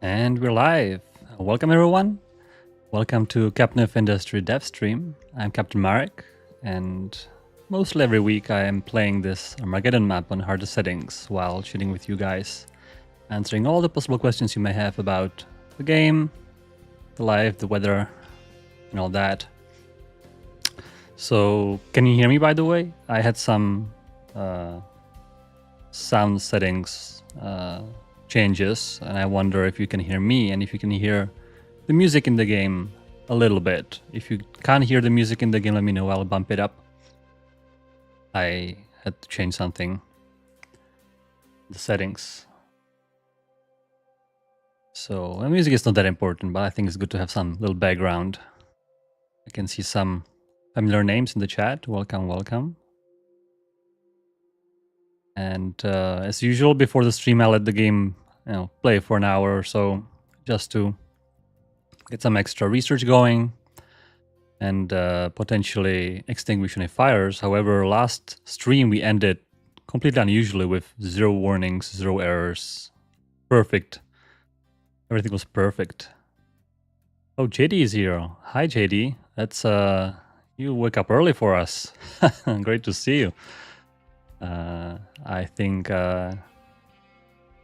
And we're live. Welcome everyone. Welcome to Captain Industry Dev Stream. I'm Captain Marek, and mostly every week I am playing this Armageddon map on harder settings while shooting with you guys, answering all the possible questions you may have about the game, the life, the weather, and all that. So, can you hear me, by the way? I had some sound settings changes, and I wonder if you can hear me and if you can hear the music in the game a little bit. If you can't hear the music in the game, let me know. I'll bump it up. I had to change something, the settings. So the music is not that important, but I think it's good to have some little background. I can see some familiar names in the chat. Welcome, welcome. And as usual, before the stream, I'll let the game play for an hour or so, just to get some extra research going and potentially extinguish any fires. However, last stream we ended completely unusually with 0 warnings, 0 errors. Perfect. Everything was perfect. Oh, JD is here. Hi, JD. That's you wake up early for us. Great to see you. I think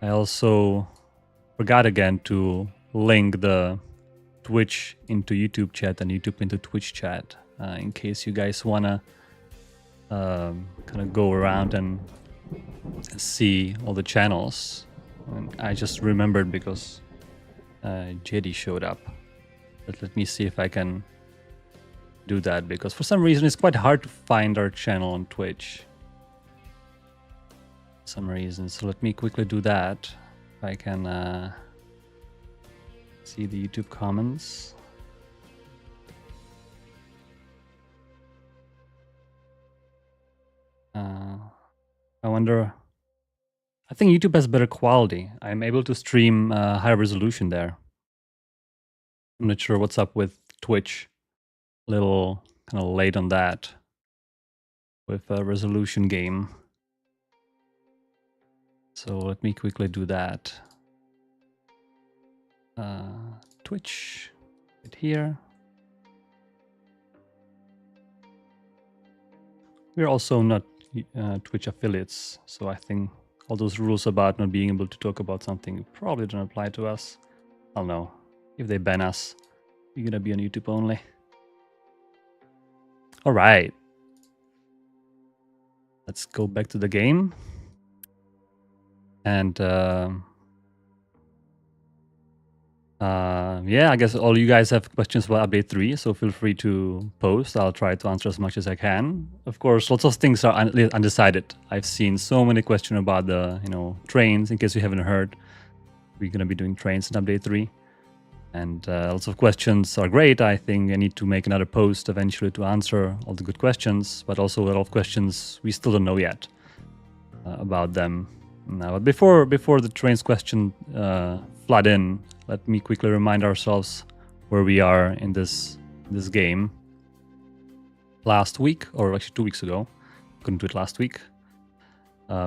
I also forgot again to link the Twitch into YouTube chat and YouTube into Twitch chat, in case you guys wanna kind of go around and see all the channels. And I just remembered because JD showed up. But let me see if I can do that, because for some reason it's quite hard to find our channel on Twitch. For some reason, so let me quickly do that. If I can see the YouTube comments. I wonder. I think YouTube has better quality. I'm able to stream higher resolution there. I'm not sure what's up with Twitch. A little kind of late on that with a resolution game. So let me quickly do that. Twitch, right here. We're also not Twitch affiliates, so I think all those rules about not being able to talk about something probably don't apply to us. I don't know. If they ban us, we're gonna be on YouTube only. All right. Let's go back to the game. And yeah, I guess all you guys have questions about update 3, so feel free to post. I'll try to answer as much as I can. Of course, lots of things are undecided. I've seen so many questions about the trains. In case you haven't heard, we're gonna be doing trains in update 3, and lots of questions are great. I think I need to make another post eventually to answer all the good questions, but also a lot of questions we still don't know yet about them. Now, but before the trains question flood in, let me quickly remind ourselves where we are in this game. Last week, or actually 2 weeks ago, couldn't do it last week,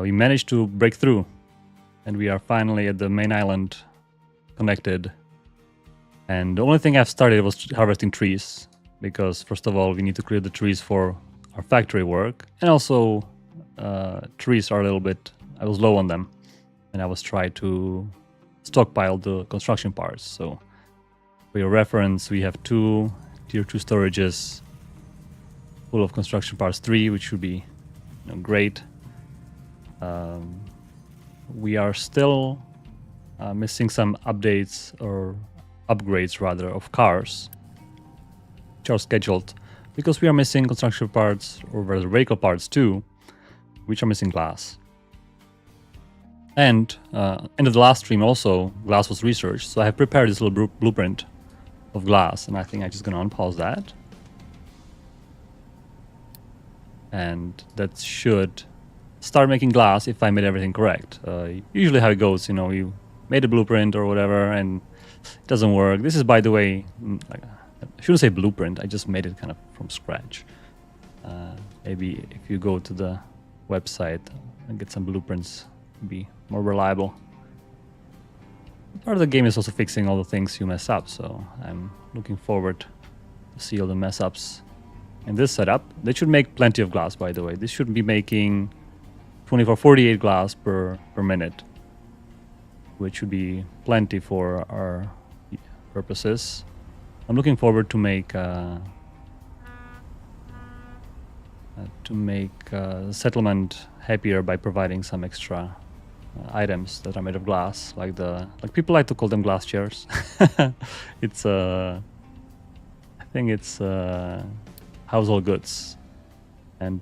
we managed to break through, and we are finally at the main island, connected. And the only thing I've started was harvesting trees, because first of all we need to clear the trees for our factory work, and also trees are a little bit, I was low on them, and I was trying to stockpile the construction parts. So for your reference, we have 2 tier 2 storages full of construction parts 3, which should be great. We are still missing some updates, or upgrades rather, of cars, which are scheduled, because we are missing construction parts, or rather vehicle parts too, which are missing glass. And end of the last stream also, glass was researched, so I have prepared this little blueprint of glass, and I think I'm just gonna unpause that. And that should start making glass if I made everything correct. Usually how it goes, you made a blueprint or whatever, and it doesn't work. This is, by the way, I shouldn't say blueprint, I just made it kind of from scratch. Maybe if you go to the website and get some blueprints, be more reliable. part of the game is also fixing all the things you mess up, so I'm looking forward to see all the mess ups in this setup. They should make plenty of glass, by the way. This should be making 48 glass per minute, which should be plenty for our purposes. I'm looking forward to make settlement happier by providing some extra items that are made of glass, like people like to call them glass chairs. It's I think it's household goods, and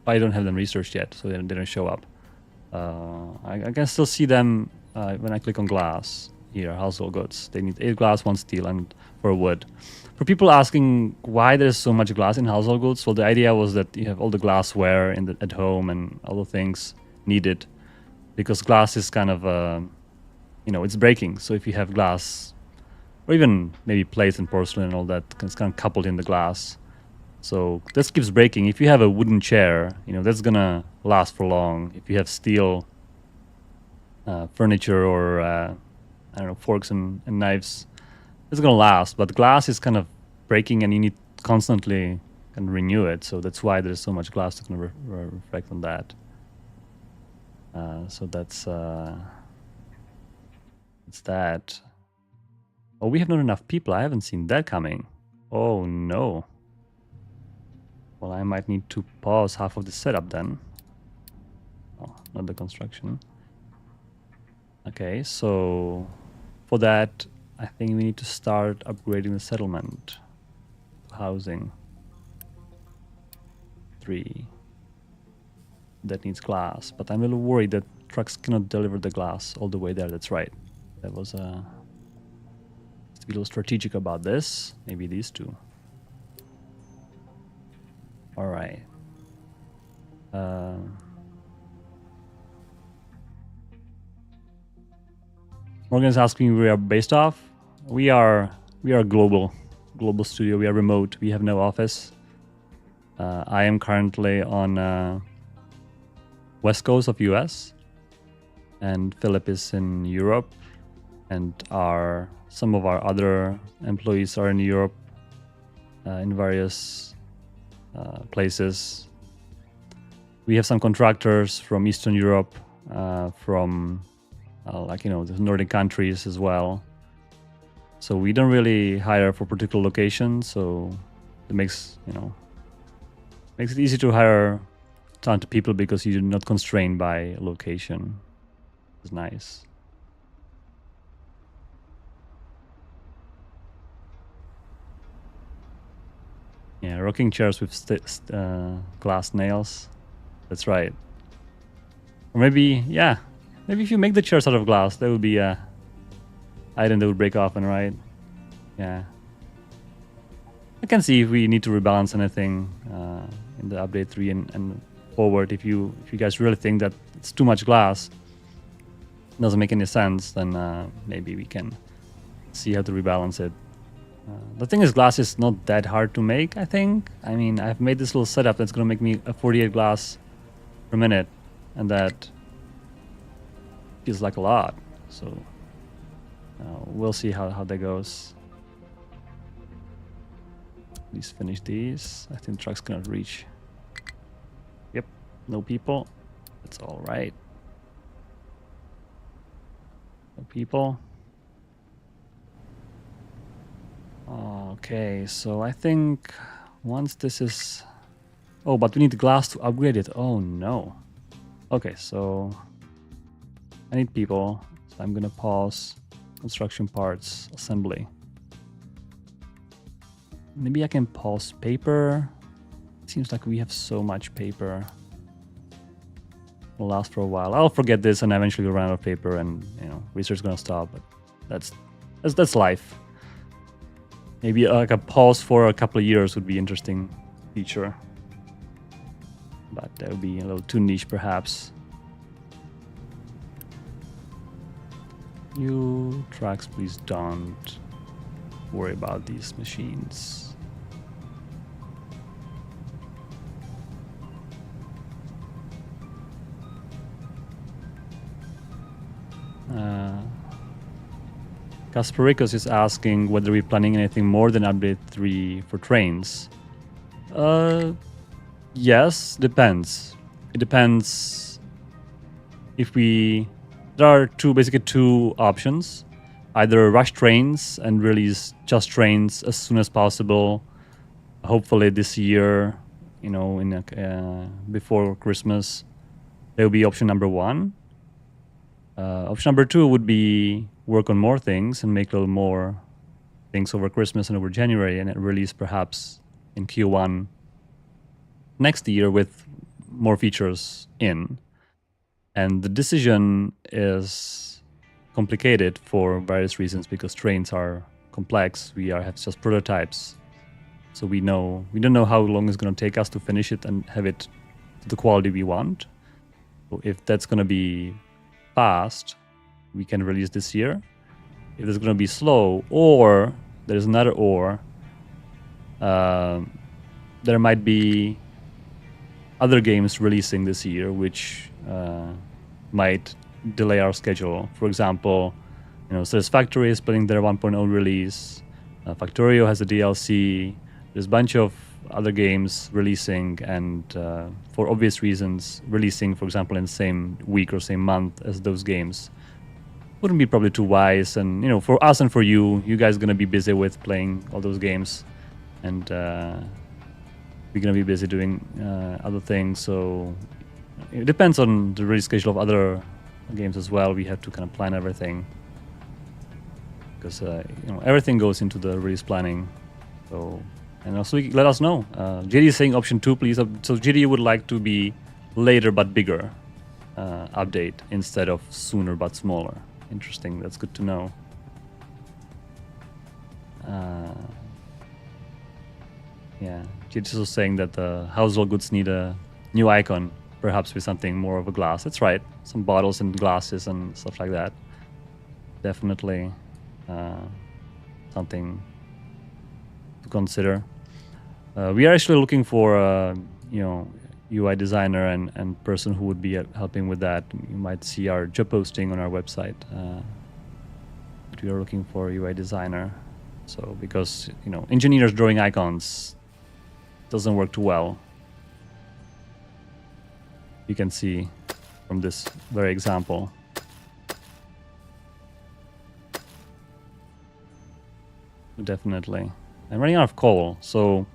I don't have them researched yet, so they didn't show up. I can still see them when I click on glass here, household goods. They need 8 glass, 1 steel, and 4 wood. For people asking why there's so much glass in household goods, well, the idea was that you have all the glassware at home and all the things needed, because glass is kind of, it's breaking. So if you have glass, or even maybe plates and porcelain and all that, it's kind of coupled in the glass. So this keeps breaking. If you have a wooden chair, that's gonna last for long. If you have steel furniture or forks and knives, it's gonna last. But glass is kind of breaking, and you need constantly kind of renew it. So that's why there's so much glass to kind of reflect on that. So that's that. Oh, we have not enough people. I haven't seen that coming. Oh no. Well, I might need to pause half of the setup then. Oh, not the construction. Okay, so for that, I think we need to start upgrading the settlement. Housing. 3. That needs glass, but I'm a little worried that trucks cannot deliver the glass all the way there. That's right. That was to be a little strategic about this. Maybe these two. All right. Morgan's asking where we are based off. We are a global studio. We are remote. We have no office. I am currently on west coast of US, and Philip is in Europe, and some of our other employees are in Europe, in various places. We have some contractors from Eastern Europe, from the Nordic countries as well. So we don't really hire for particular locations. So it makes it easy to hire talented people because you're not constrained by location. It's nice. Yeah, rocking chairs with glass nails. That's right. Or maybe if you make the chairs out of glass, that would be a item that would break often, right? Yeah. I can see if we need to rebalance anything in the update 3 and forward. If you guys really think that it's too much glass, doesn't make any sense, then maybe we can see how to rebalance it. The thing is, glass is not that hard to make, I think. I mean, I've made this little setup that's going to make me a 48 glass per minute, and that feels like a lot. So we'll see how that goes. Please finish these. I think the truck's cannot reach. Yep, no people. That's all right. No people. Okay, so I think once this is... Oh, but we need the glass to upgrade it. Oh, no. Okay, so I need people. So I'm gonna pause construction parts assembly. Maybe I can pause paper. It seems like we have so much paper. It'll last for a while. I'll forget this and eventually we'll run out of paper, and research is gonna stop. But that's life. Maybe like a pause for a couple of years would be interesting feature, but that would be a little too niche perhaps. You trucks, please don't worry about these machines. Kasparikos is asking whether we're planning anything more than update 3 for trains. Yes, depends. It depends if we... There are basically two options. Either rush trains and release just trains as soon as possible. Hopefully this year, you know, before Christmas. That would be option number 1. Option number 2 would be work on more things and make a little more things over Christmas and over January, and release perhaps in Q1 next year with more features in. And the decision is complicated for various reasons because trains are complex. We have just prototypes, so we don't know how long it's going to take us to finish it and have it to the quality we want. So if that's going to be fast, we can release this year. If it's going to be slow, or there's another or, there might be other games releasing this year which might delay our schedule. For example, you know, Satisfactory is planning their 1.0 release. Factorio has a DLC. There's a bunch of other games releasing, and for obvious reasons, releasing, for example, in the same week or same month as those games wouldn't be probably too wise. And, you know, for us and for you guys are going to be busy with playing all those games, and we're going to be busy doing other things. So it depends on the release schedule of other games as well. We have to kind of plan everything, because you know, everything goes into the release planning. So, and also let us know. JD is saying option 2, please. So JD would like to be later but bigger update instead of sooner but smaller. Interesting. That's good to know. Yeah, JD is also saying that the household goods need a new icon, perhaps with something more of a glass. That's right. Some bottles and glasses and stuff like that. Definitely something to consider. We are actually looking for you know, UI designer and person who would be helping with that. You might see our job posting on our website. We are looking for a UI designer. So because, you know, engineers drawing icons doesn't work too well. You can see from this very example. Definitely. I'm running out of coal, so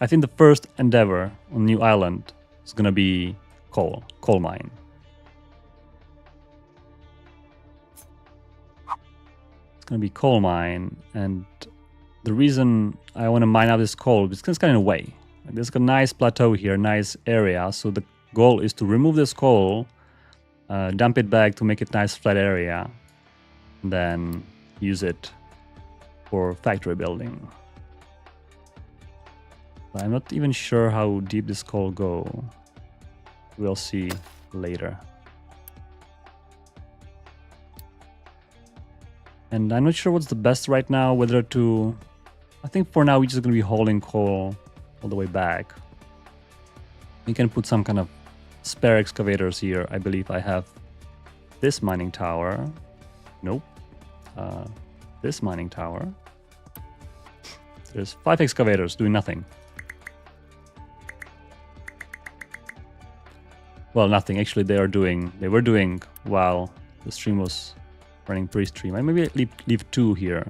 I think the first endeavor on New Island is gonna be coal mine. It's gonna be coal mine, and the reason I want to mine out this coal is it's kind of in a way. There's a nice plateau here, nice area, so the goal is to remove this coal, dump it back to make it nice flat area, and then use it for factory building. But I'm not even sure how deep this coal go. We'll see later. And I'm not sure what's the best right now, whether to... I think for now we're just going to be hauling coal all the way back. We can put some kind of spare excavators here. I believe I have this mining tower. Nope. This mining tower. There's 5 excavators doing nothing. Well, nothing. Actually, they were doing while the stream was running pre-stream. I maybe leave 2 here.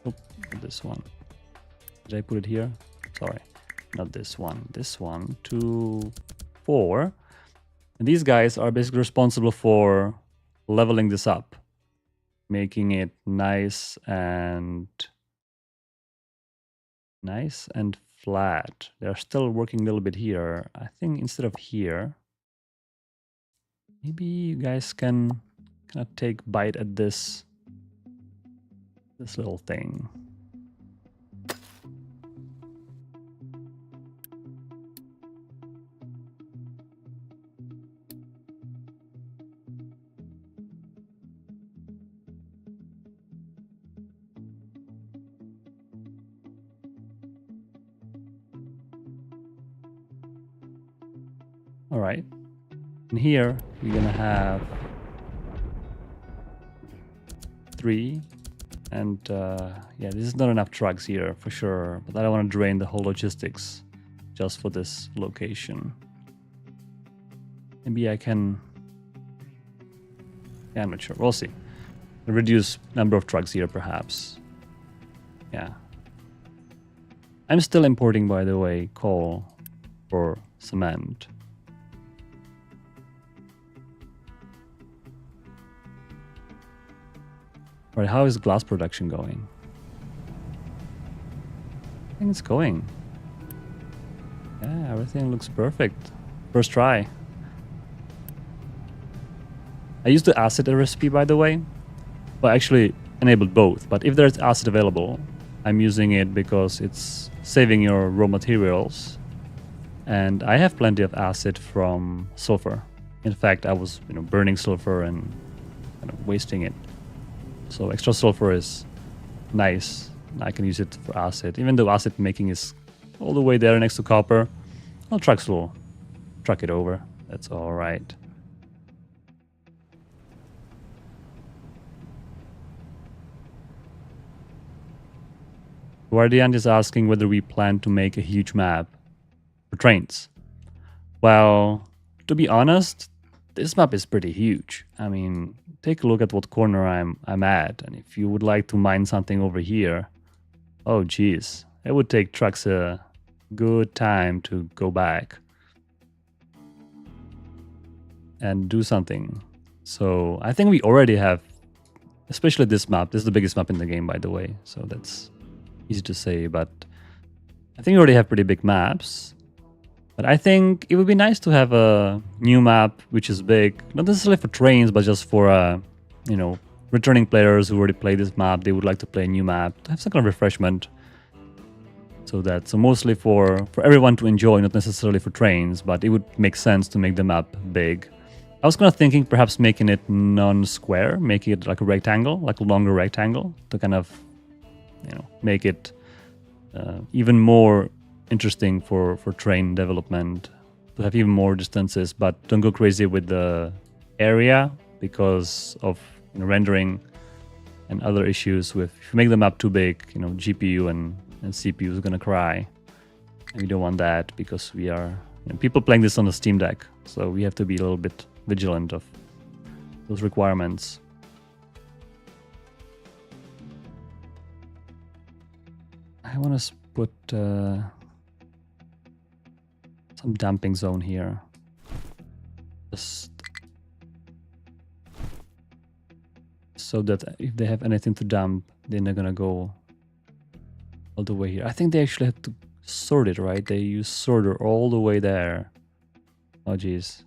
Oh, not this one. Did I put it here? Sorry, not this one. This one, 2, 4. And these guys are basically responsible for leveling this up, making it nice and flat. They're still working a little bit here. I think instead of here, maybe you guys can kind of take bite at this little thing. All right, and here we're gonna have 3. And yeah, this is not enough trucks here for sure, but I don't want to drain the whole logistics just for this location. Maybe I can, yeah, I'm not sure, we'll see. Reduce number of trucks here perhaps. Yeah. I'm still importing, by the way, coal for cement. Right, how is glass production going? I think it's going. Yeah, everything looks perfect. First try. I used the acid recipe, by the way, but actually enabled both. But if there's acid available, I'm using it because it's saving your raw materials. And I have plenty of acid from sulfur. In fact, I was burning sulfur and kind of wasting it. So extra sulfur is nice. I can use it for acid. Even though acid making is all the way there next to copper, well, trucks will truck it over. That's all right. Guardian is asking whether we plan to make a huge map for trains. Well, to be honest, this map is pretty huge. I mean, take a look at what corner I'm at, and if you would like to mine something over here, oh geez, it would take trucks a good time to go back and do something. So I think we already have, especially this map. This is the biggest map in the game, by the way, so that's easy to say, but I think we already have pretty big maps. But I think it would be nice to have a new map which is big, not necessarily for trains, but just for returning players who already play this map. They would like to play a new map, to have some kind of refreshment. So mostly for everyone to enjoy, not necessarily for trains, but it would make sense to make the map big. I was kind of thinking perhaps making it non-square, making it like a rectangle, like a longer rectangle, to kind of make it even more interesting for train development, to have even more distances, but don't go crazy with the area because of rendering and other issues with, if you make the map too big, GPU and CPU is gonna cry, and we don't want that because we are people playing this on the Steam Deck, so we have to be a little bit vigilant of those requirements. I want to put some dumping zone here. Just so that if they have anything to dump, then they're gonna go all the way here. I think they actually have to sort it, right? They use sorter all the way there. Oh geez.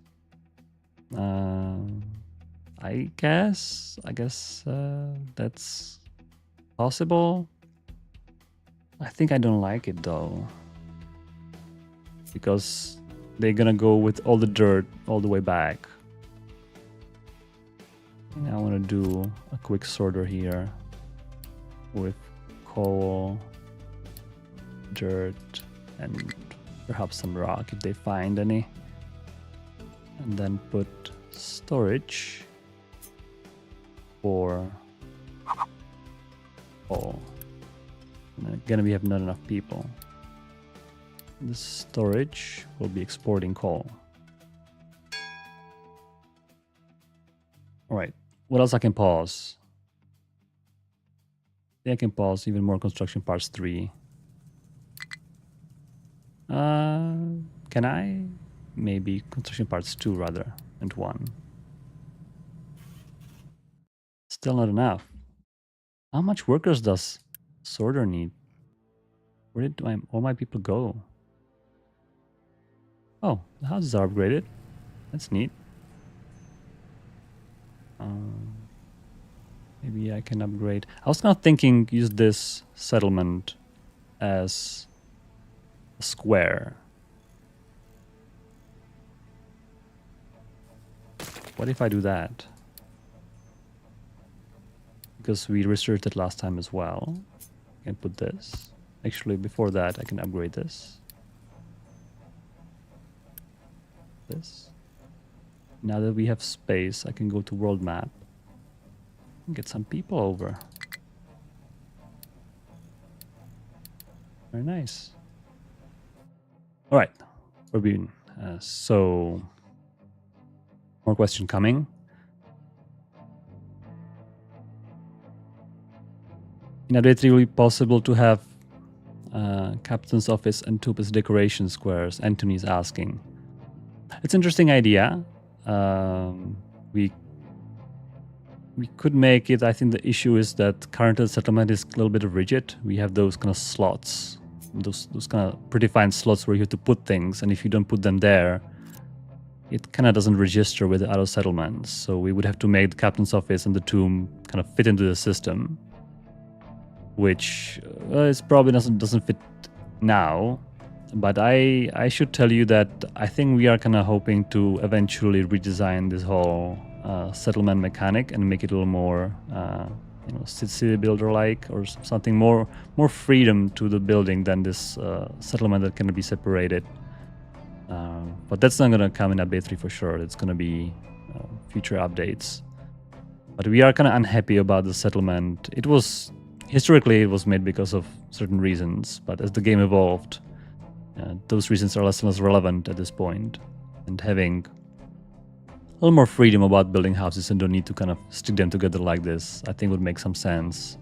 I guess that's possible. I think I don't like it though, because they're gonna go with all the dirt all the way back. And I want to do a quick sorter here with coal, dirt, and perhaps some rock if they find any. And then put storage for coal. And again, we have not enough people. This storage will be exporting coal. All right, what else I can pause? I can pause even more construction parts 3. Can I? Maybe construction parts 2 rather, and 1. Still not enough. How much workers does sorter need? Where did all my people go? Oh, the houses are upgraded. That's neat. Maybe I can upgrade. I was kind of thinking use this settlement as a square. What if I do that? Because we researched it last time as well. I can put this. Actually, before that, I can upgrade this. This. Now that we have space, I can go to world map. Get some people over. Very nice. All right, we're being so more question coming. In update 3, will it be possible to have Captain's Office and Tupis decoration squares? Anthony's asking. It's an interesting idea. We could make it. I think the issue is that current settlement is a little bit rigid. We have those kind of slots, those kind of predefined slots where you have to put things, and if you don't put them there, it kind of doesn't register with the other settlements. So we would have to make the Captain's Office and the tomb kind of fit into the system, which is probably doesn't fit now. But I should tell you that I think we are kind of hoping to eventually redesign this whole settlement mechanic and make it a little more city builder like, or something more freedom to the building than this settlement that can be separated. But that's not going to come in update 3 for sure. It's going to be future updates. But we are kind of unhappy about the settlement. Historically it was made because of certain reasons, but as the game evolved, those reasons are less and less relevant at this point, and having a little more freedom about building houses and don't need to kind of stick them together like this, I think would make some sense,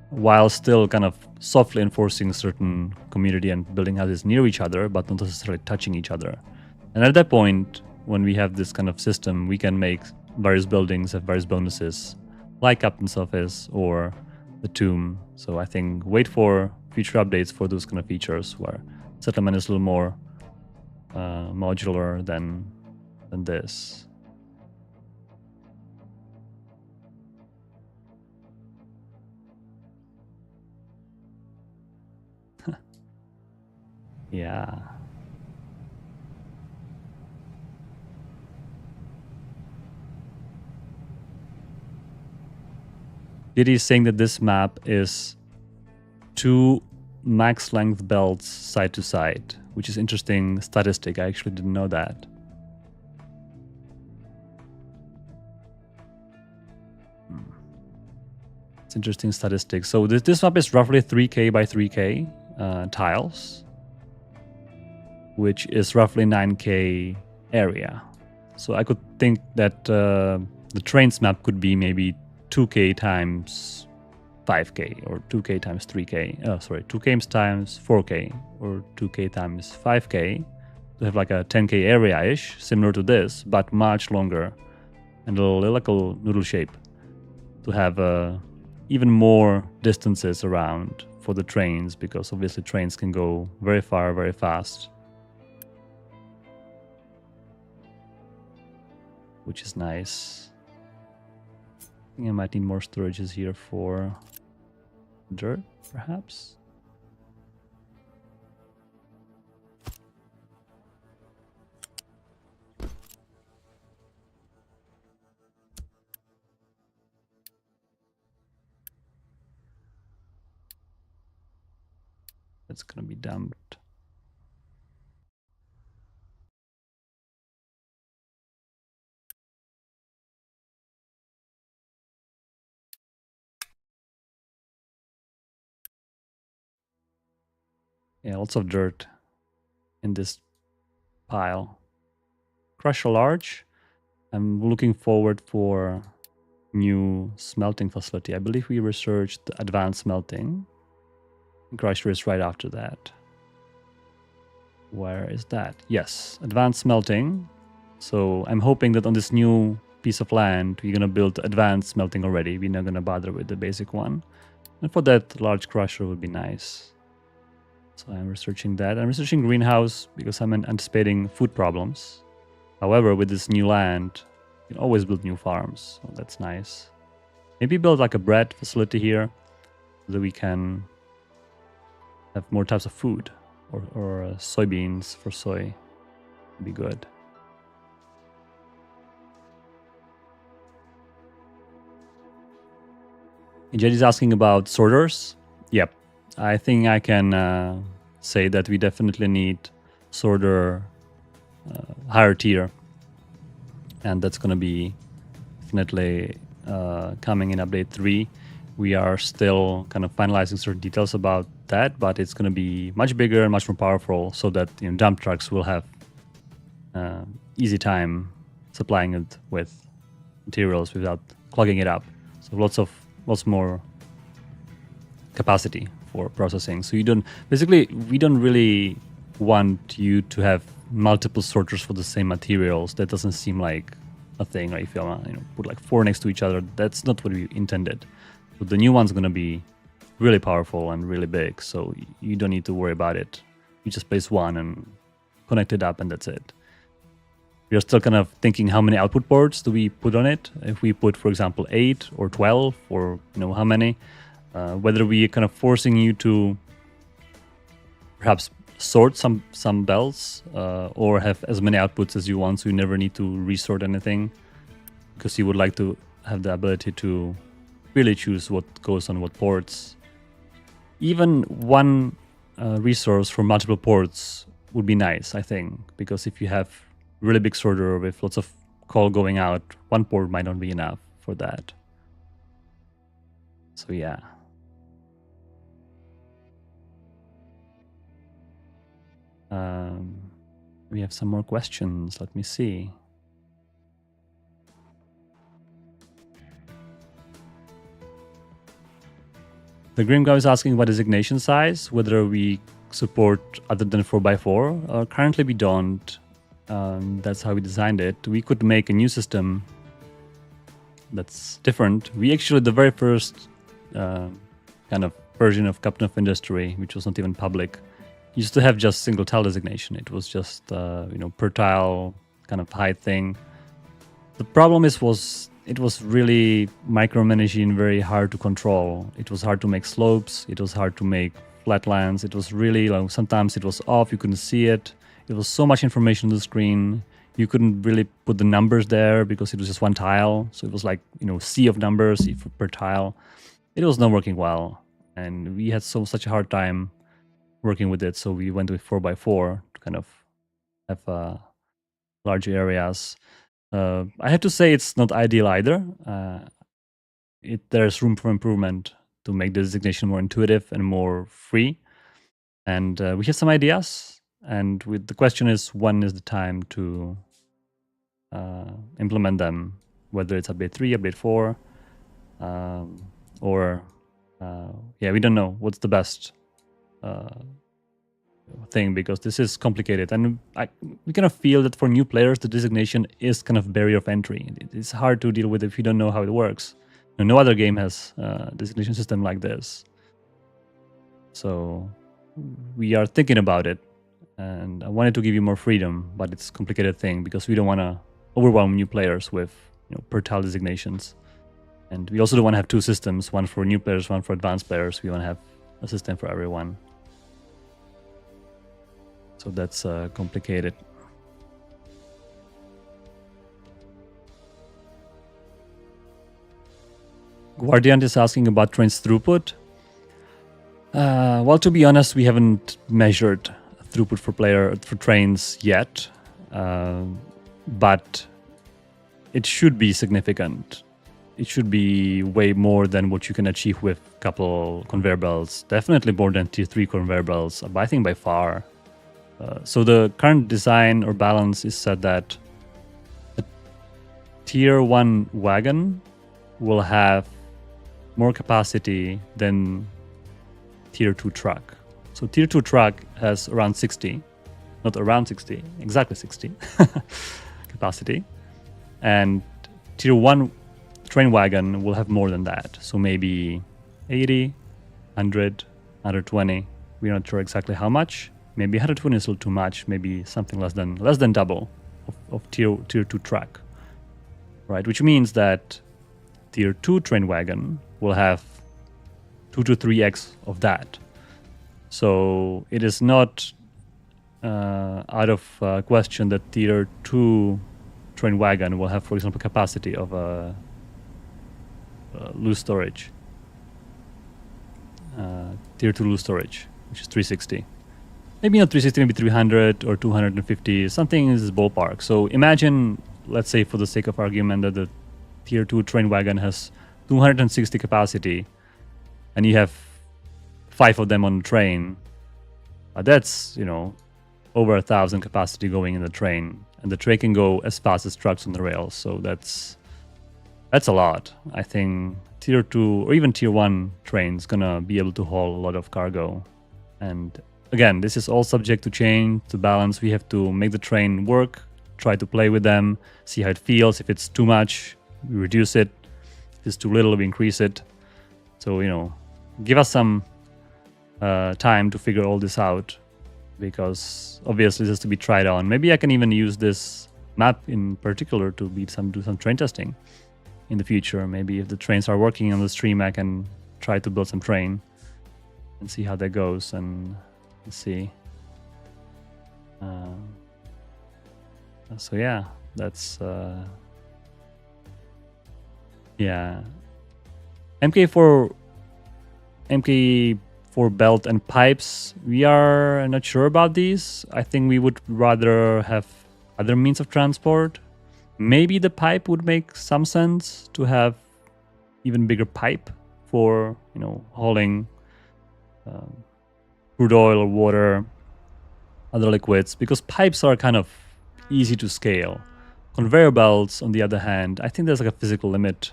while still kind of softly enforcing certain community and building houses near each other, but not necessarily touching each other. And at that point, when we have this kind of system, we can make various buildings have various bonuses, like Captain's Office or the tomb. So I think wait for future updates for those kind of features where settlement is a little more modular than this. Yeah. Diddy is saying that this map is 2 max length belts side to side, which is interesting statistic. I actually didn't know that. It's interesting statistic. So this map is roughly 3K by 3K tiles, which is roughly 9K area. So I could think that the trains map could be maybe 2K times 5K or 2K times 3K. 2K times 4K or 2K times 5K to have like a 10K area-ish, similar to this, but much longer and a little noodle shape to have even more distances around for the trains, because obviously trains can go very far, very fast, which is nice. I think I might need more storages here for dirt, perhaps. That's gonna be dumped. Yeah, lots of dirt in this pile. Crusher large. I'm looking forward for new smelting facility. I believe we researched the advanced smelting. Crusher is right after that. Where is that? Yes, advanced smelting. So I'm hoping that on this new piece of land, we're gonna build advanced smelting already. We're not gonna bother with the basic one. And for that, large crusher would be nice. So I'm researching that. I'm researching greenhouse because I'm anticipating food problems. However, with this new land, you can always build new farms. So that's nice. Maybe build like a bread facility here so that we can have more types of food, or soybeans for soy would be good. Jed is asking about sorters. Yep, I think I can say that we definitely need sorter higher tier, and that's going to be definitely coming in update 3. We are still kind of finalizing certain details about that, but it's going to be much bigger and much more powerful, so that dump trucks will have easy time supplying it with materials without clogging it up. So lots more capacity for processing. So we don't really want you to have multiple sorters for the same materials. That doesn't seem like a thing, right? If you put like 4 next to each other, that's not what we intended. So the new one's going to be really powerful and really big, so you don't need to worry about it. You just place one and connect it up, and that's it. We are still kind of thinking, how many output ports do we put on it? If we put, for example, 8 or 12, or how many? Whether we are kind of forcing you to perhaps sort some belts, or have as many outputs as you want, so you never need to resort anything, because you would like to have the ability to really choose what goes on what ports. Even one resource for multiple ports would be nice, I think, because if you have really big sorter with lots of coal going out, one port might not be enough for that. So yeah. We have some more questions. Let me see. The Grim Guy is asking about designation size, whether we support other than 4x4. Currently we don't. That's how we designed it. We could make a new system that's different. We actually, the very first kind of version of Captain of Industry, which was not even public, used to have just single tile designation. It was just per tile kind of height thing. The problem was it was really micromanaging and very hard to control. It was hard to make slopes. It was hard to make flatlands. It was really sometimes it was off. You couldn't see it. It was so much information on the screen. You couldn't really put the numbers there because it was just one tile. So it was like sea of numbers per tile. It was not working well, and we had such a hard time working with it. So we went with 4x4 to kind of have large areas. I have to say it's not ideal either. There's room for improvement to make the designation more intuitive and more free. And we have some ideas. And the question is, when is the time to implement them? Whether it's update 3, update 4, or we don't know what's the best thing, because this is complicated, and we kind of feel that for new players the designation is kind of barrier of entry. It's hard to deal with if you don't know how it works. No other game has a designation system like this, so we are thinking about it, and I wanted to give you more freedom, but it's a complicated thing because we don't want to overwhelm new players with per tile designations, and we also don't want to have 2 systems, one for new players, one for advanced players. We want to have a system for everyone. So that's complicated. Guardian is asking about trains throughput. Well, to be honest, we haven't measured throughput for trains yet, but it should be significant. It should be way more than what you can achieve with a couple conveyor belts. Definitely more than tier 3 conveyor belts, but I think by far. So the current design or balance is set that a tier 1 wagon will have more capacity than tier 2 truck. So tier 2 truck has around 60, not around 60, exactly 60 capacity. And tier 1 train wagon will have more than that. So maybe 80, 100, 120. We're not sure exactly how much. Maybe 120 is a little too much. Maybe something less than double of tier 2 truck, right? Which means that tier 2 train wagon will have 2 to 3x of that. So it is not out of question that tier 2 train wagon will have, for example, capacity of a loose storage. Tier 2 loose storage, which is 360. Maybe not 360, maybe 300 or 250, something in this ballpark. So imagine, let's say for the sake of argument, that the tier 2 train wagon has 260 capacity, and you have 5 of them on the train, that's, you know, over 1,000 capacity going in the train, and the train can go as fast as trucks on the rails. So that's a lot. I think tier 2 or even tier 1 trains gonna be able to haul a lot of cargo. And again, this is all subject to change, to balance. We have to make the train work, try to play with them, see how it feels. If it's too much, we reduce it. If it's too little, we increase it. So, you know, give us some time to figure all this out, because obviously this has to be tried on. Maybe I can even use this map in particular to do some train testing in the future. Maybe if the trains are working on the stream, I can try to build some train and see how that goes. And let's see. So yeah, that's yeah. MK4 belt and pipes, we are not sure about these. I think we would rather have other means of transport. Maybe the pipe would make some sense, to have even bigger pipe for, you know, hauling crude oil or water, other liquids, because pipes are kind of easy to scale. Conveyor belts, on the other hand, I think there's like a physical limit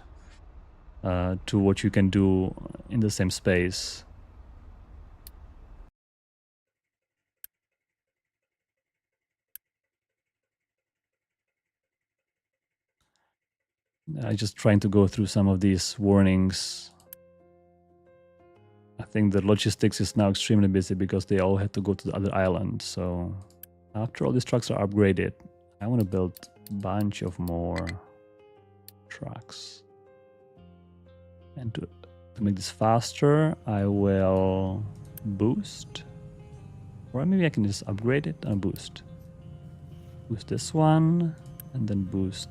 to what you can do in the same space. I'm just trying to go through some of these warnings. I think the logistics is now extremely busy because they all had to go to the other island. So after all these trucks are upgraded, I want to build a bunch of more trucks. And to make this faster, I will boost. Or maybe I can just upgrade it and boost. Boost this one, and then boost.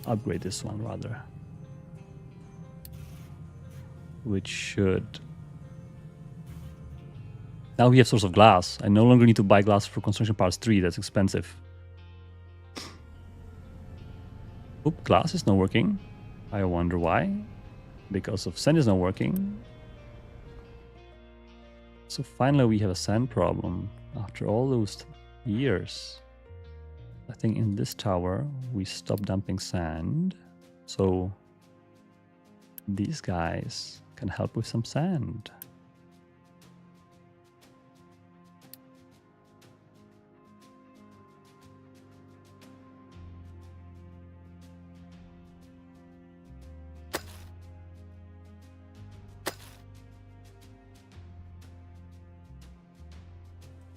Upgrade this one rather. Which should... Now we have source of glass. I no longer need to buy glass for construction parts 3. That's expensive. Oop, glass is not working. I wonder why. Because of sand is not working. So finally we have a sand problem after all those years. I think in this tower we stopped dumping sand. So these guys can help with some sand.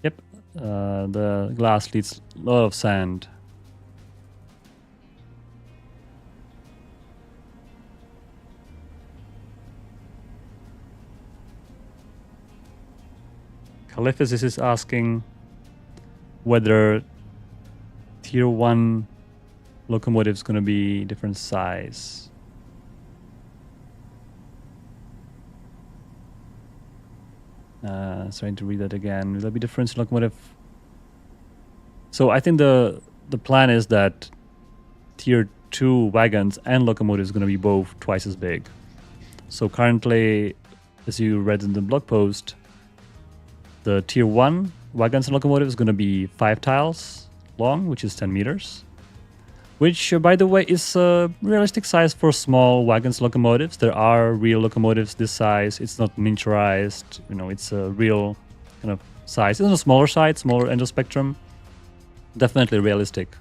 Yep, the glass needs a lot of sand. Caliphus is asking whether tier 1 locomotive is going to be different size. Trying to read that again. Will there be difference in locomotive? So I think the plan is that tier 2 wagons and locomotives is going to be both twice as big. So currently, as you read in the blog post, the tier 1 wagons and locomotives is going to be 5 tiles long, which is 10 meters. Which, by the way, is a realistic size for small wagons locomotives. There are real locomotives this size. It's not miniaturized. You know, it's a real kind of size. It's on a smaller side, smaller end of spectrum. Definitely realistic.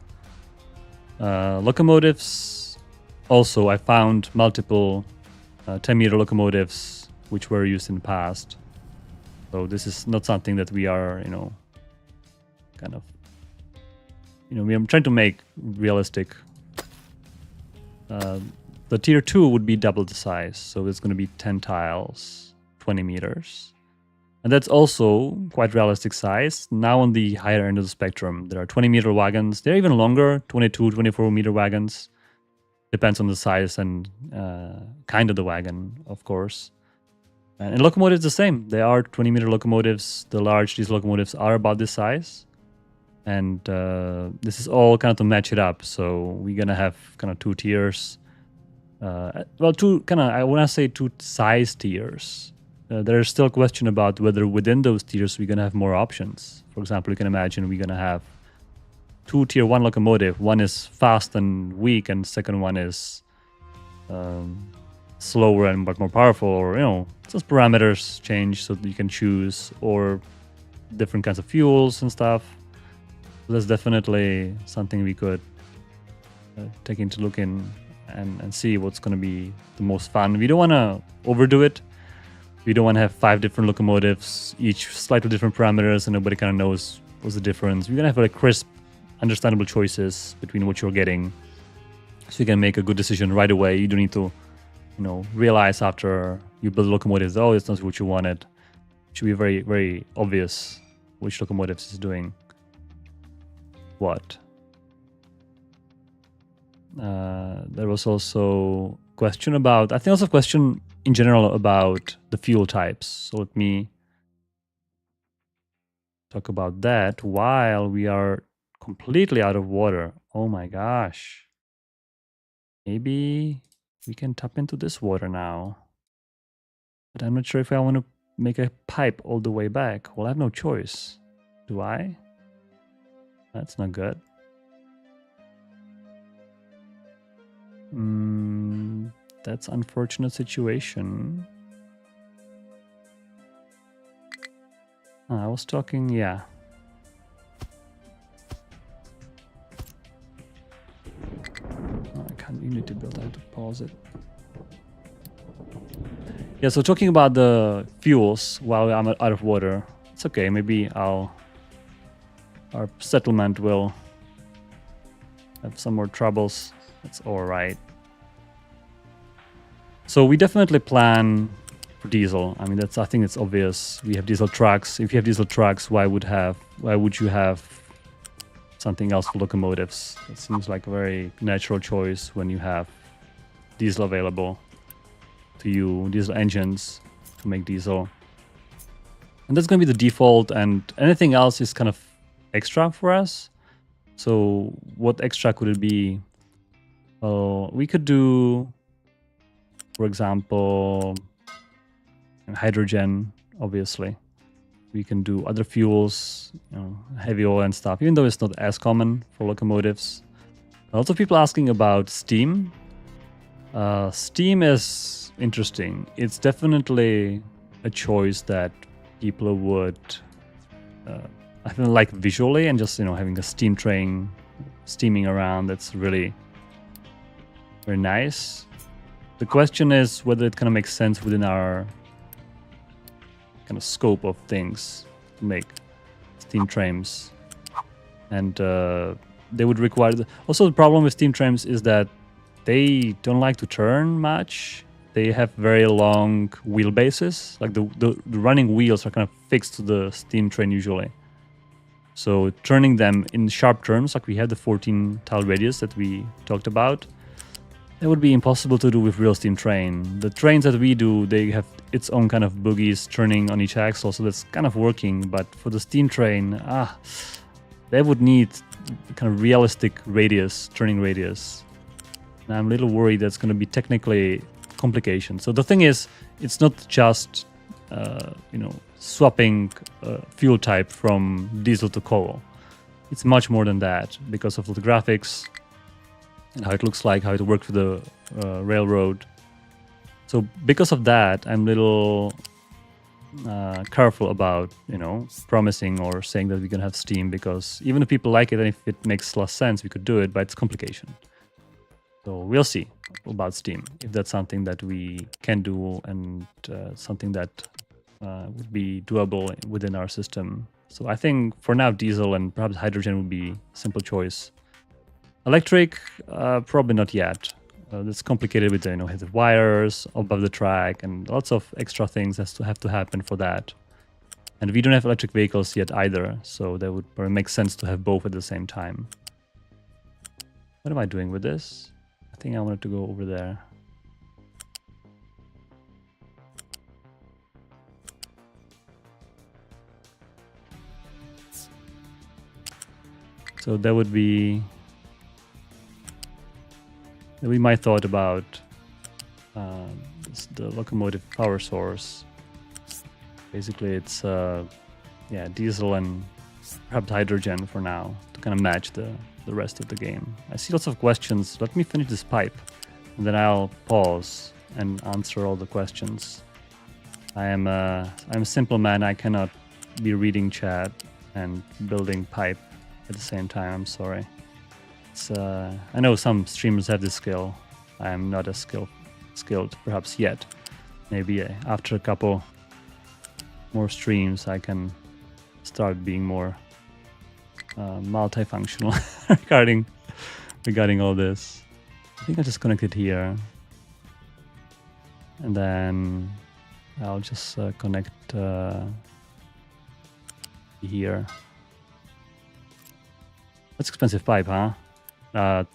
Locomotives, also, I found multiple 10-meter locomotives which were used in the past. So this is not something that we are, you know, kind of... You know, we are trying to make realistic. The tier 2 would be double the size, so it's going to be 10 tiles, 20 meters. And that's also quite realistic size. Now on the higher end of the spectrum, there are 20-meter wagons. They're even longer, 22, 24-meter wagons. Depends on the size and kind of the wagon, of course. And locomotives the same. They are 20-meter locomotives. These locomotives are about this size. And this is all kind of to match it up. So we're going to have kind of 2 tiers. well, I want to say two size tiers. There's still a question about whether within those tiers we're gonna have more options. For example, you can imagine we're gonna have two tier 1 locomotive. One is fast and weak, and second one is slower and but more powerful, or just parameters change so that you can choose, or different kinds of fuels and stuff. So that's definitely something we could take into look in and see what's going to be the most fun. We don't want to overdo it. We don't want to have 5 different locomotives, each slightly different parameters, and nobody kind of knows what's the difference. We're going to have like crisp, understandable choices between what you're getting, so you can make a good decision right away. You don't need to, realize after you build locomotives, oh, it's not what you wanted. It should be very, very obvious which locomotives is doing what. There was also question about, I think also a question in general about the fuel types. So let me talk about that while we are completely out of water. Oh my gosh. Maybe we can tap into this water now. But I'm not sure if I want to make a pipe all the way back. Well, I have no choice. Do I? That's not good. That's unfortunate situation. I was talking, yeah. I can't, you need to build, I have to pause it. Yeah, so talking about the fuels while I'm out of water, it's okay. Maybe our settlement will have some more troubles. That's all right. So we definitely plan for diesel. I mean, I think it's obvious. We have diesel trucks. If you have diesel trucks, why would you have something else for locomotives? It seems like a very natural choice when you have diesel available to you, diesel engines to make diesel. And that's going to be the default, and anything else is kind of extra for us. So what extra could it be? We could do, for example, hydrogen, obviously. We can do other fuels, heavy oil and stuff, even though it's not as common for locomotives. Lots of people asking about steam. Steam is interesting. It's definitely a choice that people would, I think, like visually, and just having a steam train steaming around. That's really very nice. The question is whether it kind of makes sense within our kind of scope of things to make steam trams, and they would require. Also, the problem with steam trams is that they don't like to turn much. They have very long wheelbases. Like the running wheels are kind of fixed to the steam train usually. So turning them in sharp turns, like we have the 14 tile radius that we talked about, that would be impossible to do with real steam train. The trains that we do, they have its own kind of bogies turning on each axle, so that's kind of working. But for the steam train, they would need kind of realistic radius, turning radius. And I'm a little worried that's going to be technically complication. So the thing is, it's not just swapping fuel type from diesel to coal. It's much more than that because of the graphics and how it looks like, how it works with the railroad. So because of that, I'm a little careful about promising or saying that we're gonna have steam, because even if people like it and if it makes less sense, we could do it, but it's complication. So we'll see about steam, if that's something that we can do and something that would be doable within our system. So I think for now, diesel and perhaps hydrogen would be a simple choice. Electric, probably not yet. It's complicated with the wires above the track and lots of extra things that have to happen for that. And we don't have electric vehicles yet either, so that would probably make sense to have both at the same time. What am I doing with this? I think I wanted to go over there. So that would be my thought about the locomotive power source. Basically, it's diesel and perhaps hydrogen for now to kind of match the rest of the game. I see lots of questions. Let me finish this pipe, and then I'll pause and answer all the questions. I'm a simple man. I cannot be reading chat and building pipe at the same time. I'm sorry. It's I know some streamers have this skill. I am not as skilled perhaps yet. Maybe after a couple more streams I can start being more multifunctional regarding all this. I think I just connected here, and then I'll just connect here. That's expensive pipe, huh?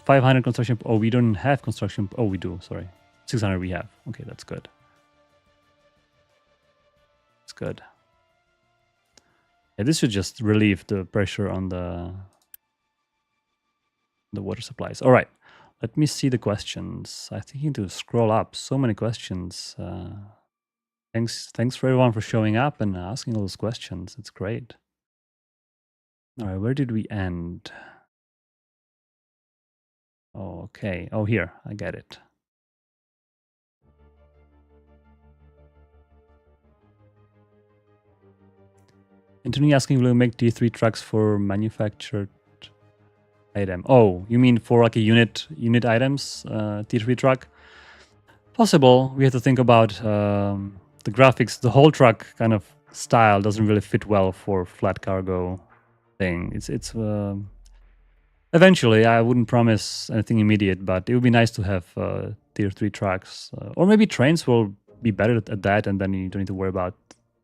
500 construction. Oh, we don't have construction. Oh, we do. Sorry, 600 we have. Okay, that's good. It's good. Yeah, this should just relieve the pressure on the water supplies. All right, let me see the questions. I think you need to scroll up. So many questions. Thanks for everyone for showing up and asking all those questions. It's great. All right, where did we end? Oh, okay. Oh, here, I get it. Anthony asking, will you make T3 trucks for manufactured item? Oh, you mean for like a unit items, T3 truck? Possible. We have to think about the graphics. The whole truck kind of style doesn't really fit well for flat cargo thing. It's eventually. I wouldn't promise anything immediate, but it would be nice to have tier 3 trucks, or maybe trains will be better at that, and then you don't need to worry about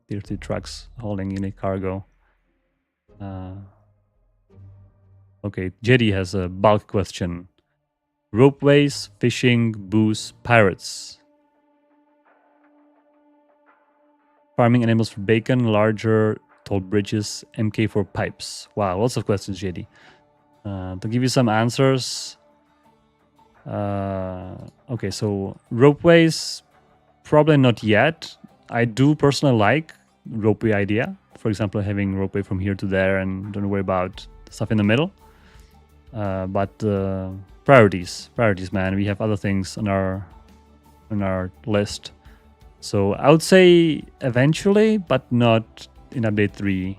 tier 3 trucks hauling unique cargo. Okay, JD has a bulk question. Ropeways, fishing, booze, pirates. Farming animals for bacon, larger tall bridges, MK for pipes. Wow, lots of questions, JD. To give you some answers. Okay, so ropeways, probably not yet. I do personally like ropeway idea. For example, having ropeway from here to there and don't worry about stuff in the middle. But priorities, man. We have other things on our list. So I would say eventually, but not in update 3.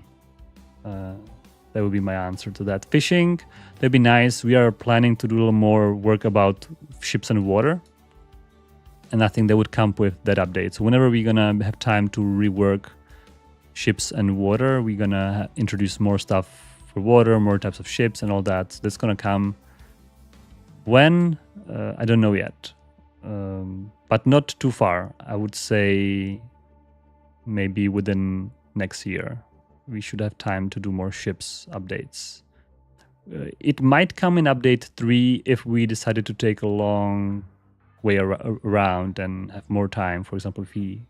That would be my answer to that. Fishing, that'd be nice. We are planning to do a little more work about ships and water. And I think that would come with that update. So whenever we're gonna have time to rework ships and water, we're gonna introduce more stuff for water, more types of ships and all that. So that's gonna come when? I don't know yet. But not too far. I would say maybe within next year. We should have time to do more ships updates. It might come in update 3 if we decided to take a long way around and have more time. For example, if we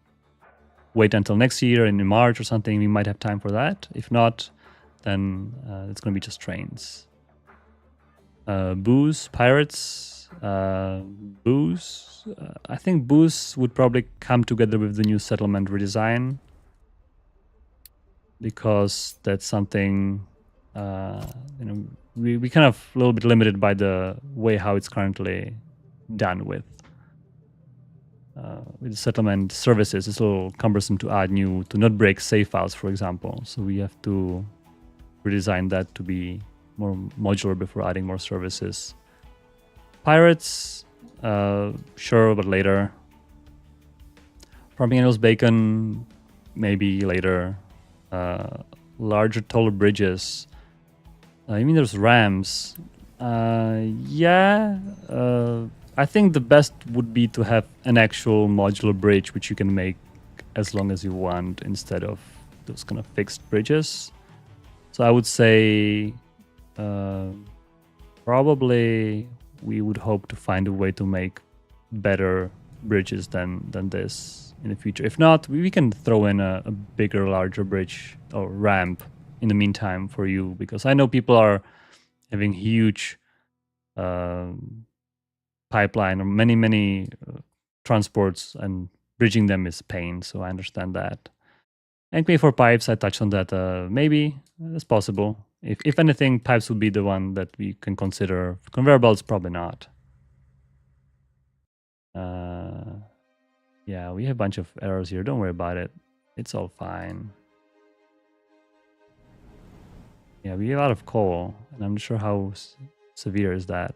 wait until next year in March or something, we might have time for that. If not, then it's going to be just trains. Booze, pirates, booze. I think booze would probably come together with the new settlement redesign, because that's something we kind of a little bit limited by the way how it's currently done with settlement services. It's a little cumbersome to add new, to not break save files, for example. So we have to redesign that to be more modular before adding more services. Pirates, sure, but later. Farming animals, bacon, maybe later. Larger, taller bridges. I mean, there's rams. Yeah. I think the best would be to have an actual modular bridge, which you can make as long as you want, instead of those kind of fixed bridges. So I would say probably we would hope to find a way to make better bridges than this in the future. If not, we can throw in a bigger, larger bridge or ramp in the meantime for you, because I know people are having huge pipeline or many transports and bridging them is pain, so I understand that. And maybe for pipes, I touched on that. Maybe it's possible. If anything, pipes would be the one that we can consider. Conveyor belts, probably not. Yeah, we have a bunch of errors here. Don't worry about it. It's all fine. Yeah, we have a lot of coal, and I'm not sure how severe is that.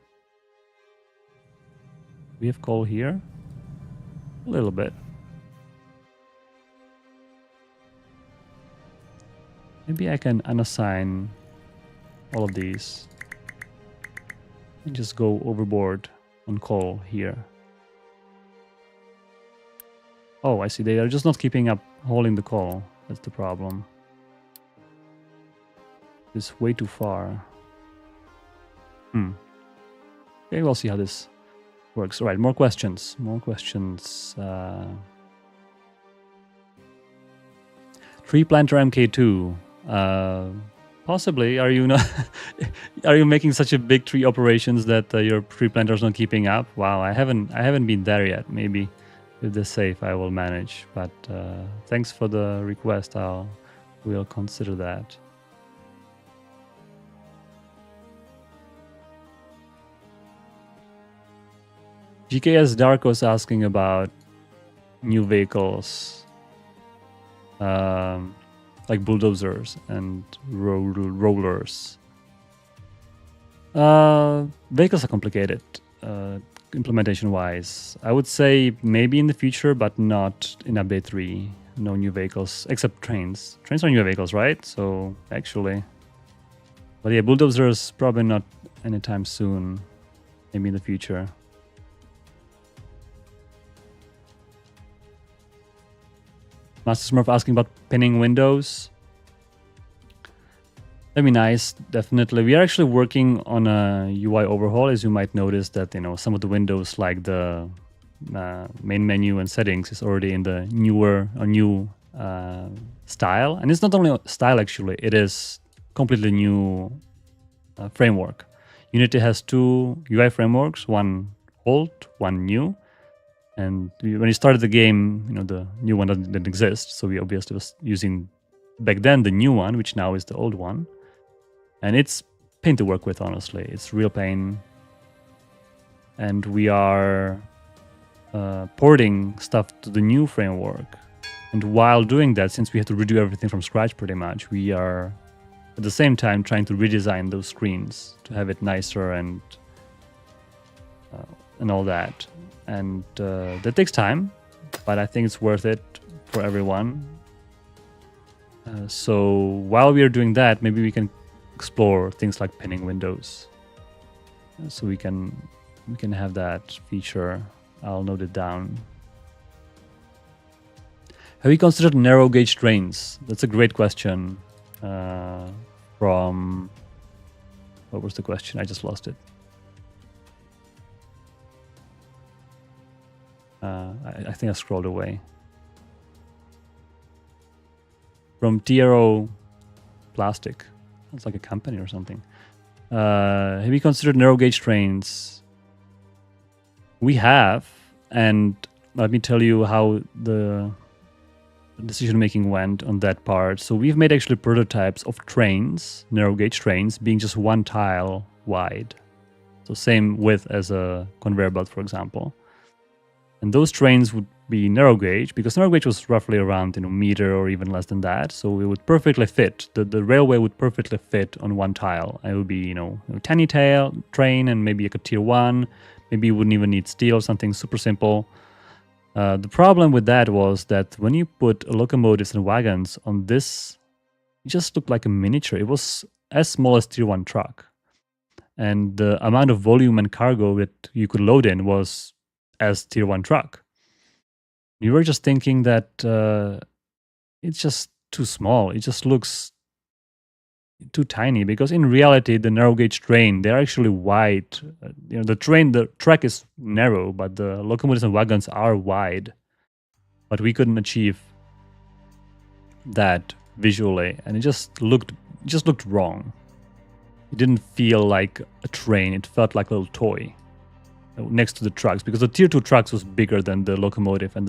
We have coal here? A little bit. Maybe I can unassign all of these and just go overboard on coal here. Oh, I see. They are just not keeping up holding the coal. That's the problem. It's way too far. Okay, we'll see how this works. All right, more questions. More questions. Tree planter MK2. Possibly. Are you not? Are you making such a big tree operations that your tree planter is not keeping up? Wow, I haven't been there yet. Maybe if they're safe, I will manage. But thanks for the request. We'll consider that. GKS Dark was asking about new vehicles, like bulldozers and rollers. Vehicles are complicated, implementation-wise. I would say maybe in the future, but not in update 3. No new vehicles, except trains. Trains are new vehicles, right? So, actually. But yeah, bulldozers probably not anytime soon. Maybe in the future. Master Smurf asking about pinning windows. That'd be nice, definitely. We are actually working on a UI overhaul, as you might notice that, you know, some of the windows like the main menu and settings is already in the new style. And it's not only style, actually, it is completely new framework. Unity has 2 UI frameworks, one old, one new. And when you started the game, you know, the new one didn't exist. So we obviously was using back then the new one, which now is the old one. And it's pain to work with, honestly. It's real pain. And we are porting stuff to the new framework. And while doing that, since we have to redo everything from scratch pretty much, we are at the same time trying to redesign those screens to have it nicer and all that. And that takes time, but I think it's worth it for everyone. So while we are doing that, maybe we can explore things like pinning windows. So we can have that feature. I'll note it down. Have you considered narrow gauge trains? That's a great question. From what was the question? I just lost it. I think I scrolled away. From TRO Plastic. It's like a company or something. Have you considered narrow gauge trains? We have, and let me tell you how the decision making went on that part. So we've made actually prototypes of trains, narrow gauge trains, being just 1 tile wide. So same width as a conveyor belt, for example. And those trains would be narrow gauge, because narrow gauge was roughly around, you know, meter or even less than that. So it would perfectly fit. The railway would perfectly fit on 1 tile. And it would be, you know, a tiny tail train and maybe like a tier 1. Maybe you wouldn't even need steel, something super simple. The problem with that was that when you put locomotives and wagons on this, it just looked like a miniature. It was as small as tier 1 truck. And the amount of volume and cargo that you could load in was as tier 1 truck. You were just thinking that it's just too small. It just looks too tiny, because in reality, the narrow gauge train, they're actually wide. You know, the track is narrow, but the locomotives and wagons are wide. But we couldn't achieve that visually, and it just looked wrong. It didn't feel like a train. It felt like a little toy. next to the trucks, because the tier 2 trucks was bigger than the locomotive and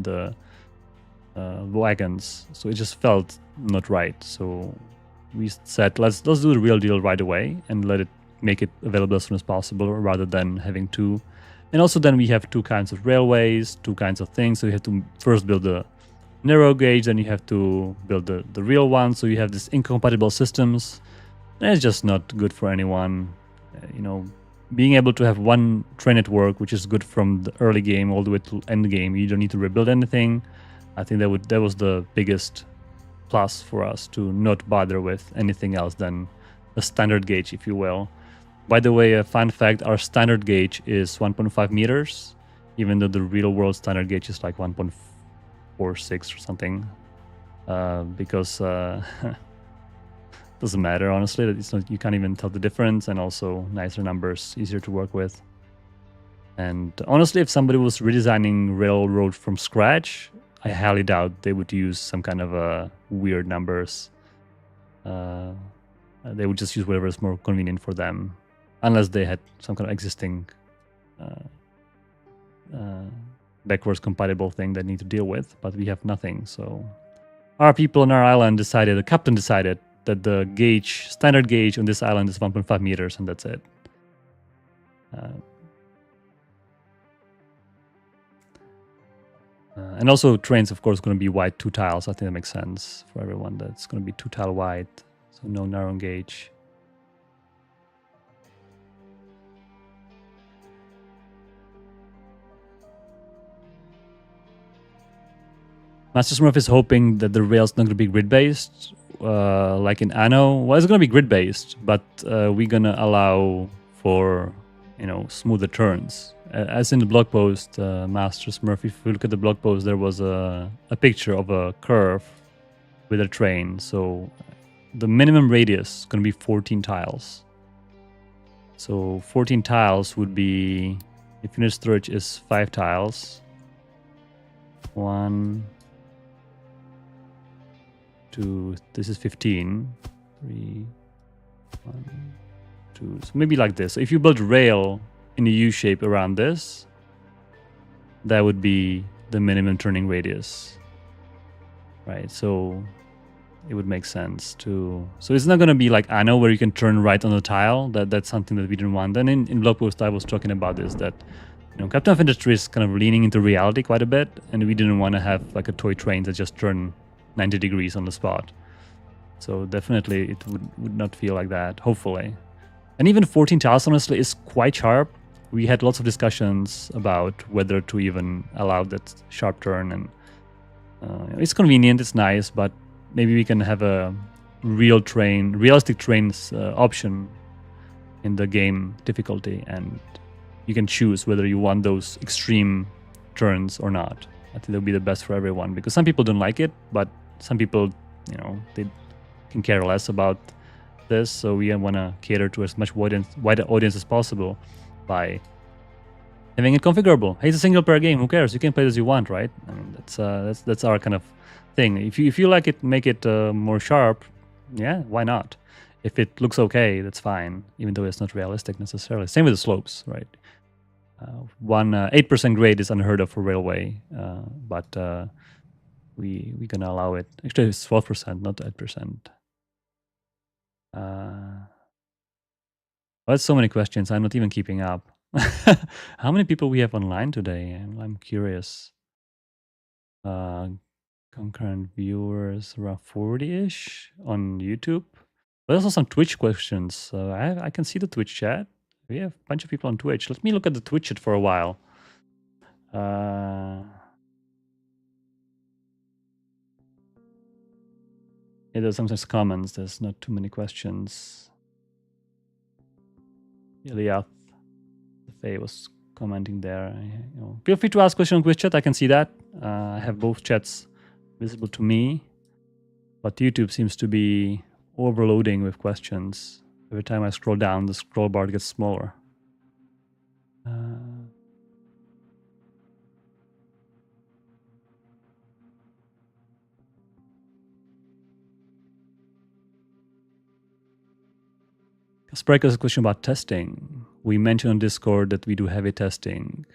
the wagons, so it just felt not right. So we said let's do the real deal right away and make it available as soon as possible, rather than having two. And also then we have two kinds of railways, two kinds of things. So you have to first build the narrow gauge, then you have to build the real one. So you have these incompatible systems, and it's just not good for anyone. Being able to have one train network, which is good from the early game all the way to end game, you don't need to rebuild anything. I think that was the biggest plus for us, to not bother with anything else than a standard gauge, if you will. By the way, a fun fact, our standard gauge is 1.5 meters, even though the real world standard gauge is like 1.46 or something. Because doesn't matter, honestly. It's not, you can't even tell the difference, and also nicer numbers, easier to work with. And honestly, if somebody was redesigning railroad from scratch, I highly doubt they would use some kind of weird numbers. They would just use whatever is more convenient for them, unless they had some kind of existing backwards compatible thing they need to deal with. But we have nothing. So our people on our island decided, the captain decided, that the standard gauge on this island is 1.5 meters, and that's it. And also trains, of course, going to be wide 2 tiles. I think that makes sense for everyone. That's going to be 2 tile wide, so no narrow gauge. Master Smurf is hoping that the rail's not going to be grid-based, like in Anno. Well, it's going to be grid-based, but we're going to allow for, smoother turns. As in the blog post, Master Smurf, if you look at the blog post, there was a picture of a curve with a train. So the minimum radius is going to be 14 tiles. So 14 tiles would be, if unit storage is 5 tiles, 1, 2, this is 15, 3, 1, 2. So maybe like this. So if you build rail in a U shape around this, that would be the minimum turning radius, right? So it would make sense to. So it's not going to be like Anno where you can turn right on the tile. That's something that we didn't want. Then in blog post I was talking about this, that Captain of Industry is kind of leaning into reality quite a bit, and we didn't want to have like a toy train that just turn 90 degrees on the spot. So definitely it would not feel like that, hopefully. And even 14 tiles, honestly, is quite sharp. We had lots of discussions about whether to even allow that sharp turn, and it's convenient, it's nice, but maybe we can have a realistic trains option in the game difficulty, and you can choose whether you want those extreme turns or not. I think that would be the best for everyone, because some people don't like it, but some people, they can care less about this. So we want to cater to as much wider audience as possible by having it configurable. Hey, it's a single player game. Who cares? You can play it as you want, right? I mean, that's our kind of thing. If you like it, make it more sharp. Yeah, why not? If it looks okay, that's fine, even though it's not realistic necessarily. Same with the slopes, right? 8% grade is unheard of for railway, but we're gonna allow it. Actually, it's 12%, not 8%. That's so many questions. I'm not even keeping up. How many people we have online today? I'm curious. Concurrent viewers around 40-ish on YouTube. There's also some Twitch questions. I can see the Twitch chat. We have a bunch of people on Twitch. Let me look at the Twitch chat for a while. Yeah, there's sometimes comments. There's not too many questions. Eliath, the Faye was commenting there. Feel free to ask questions on Twitch chat. I can see that. I have both chats visible to me, but YouTube seems to be overloading with questions. Every time I scroll down, the scroll bar gets smaller. Sprake has a question about testing. We mentioned on Discord that we do heavy testing.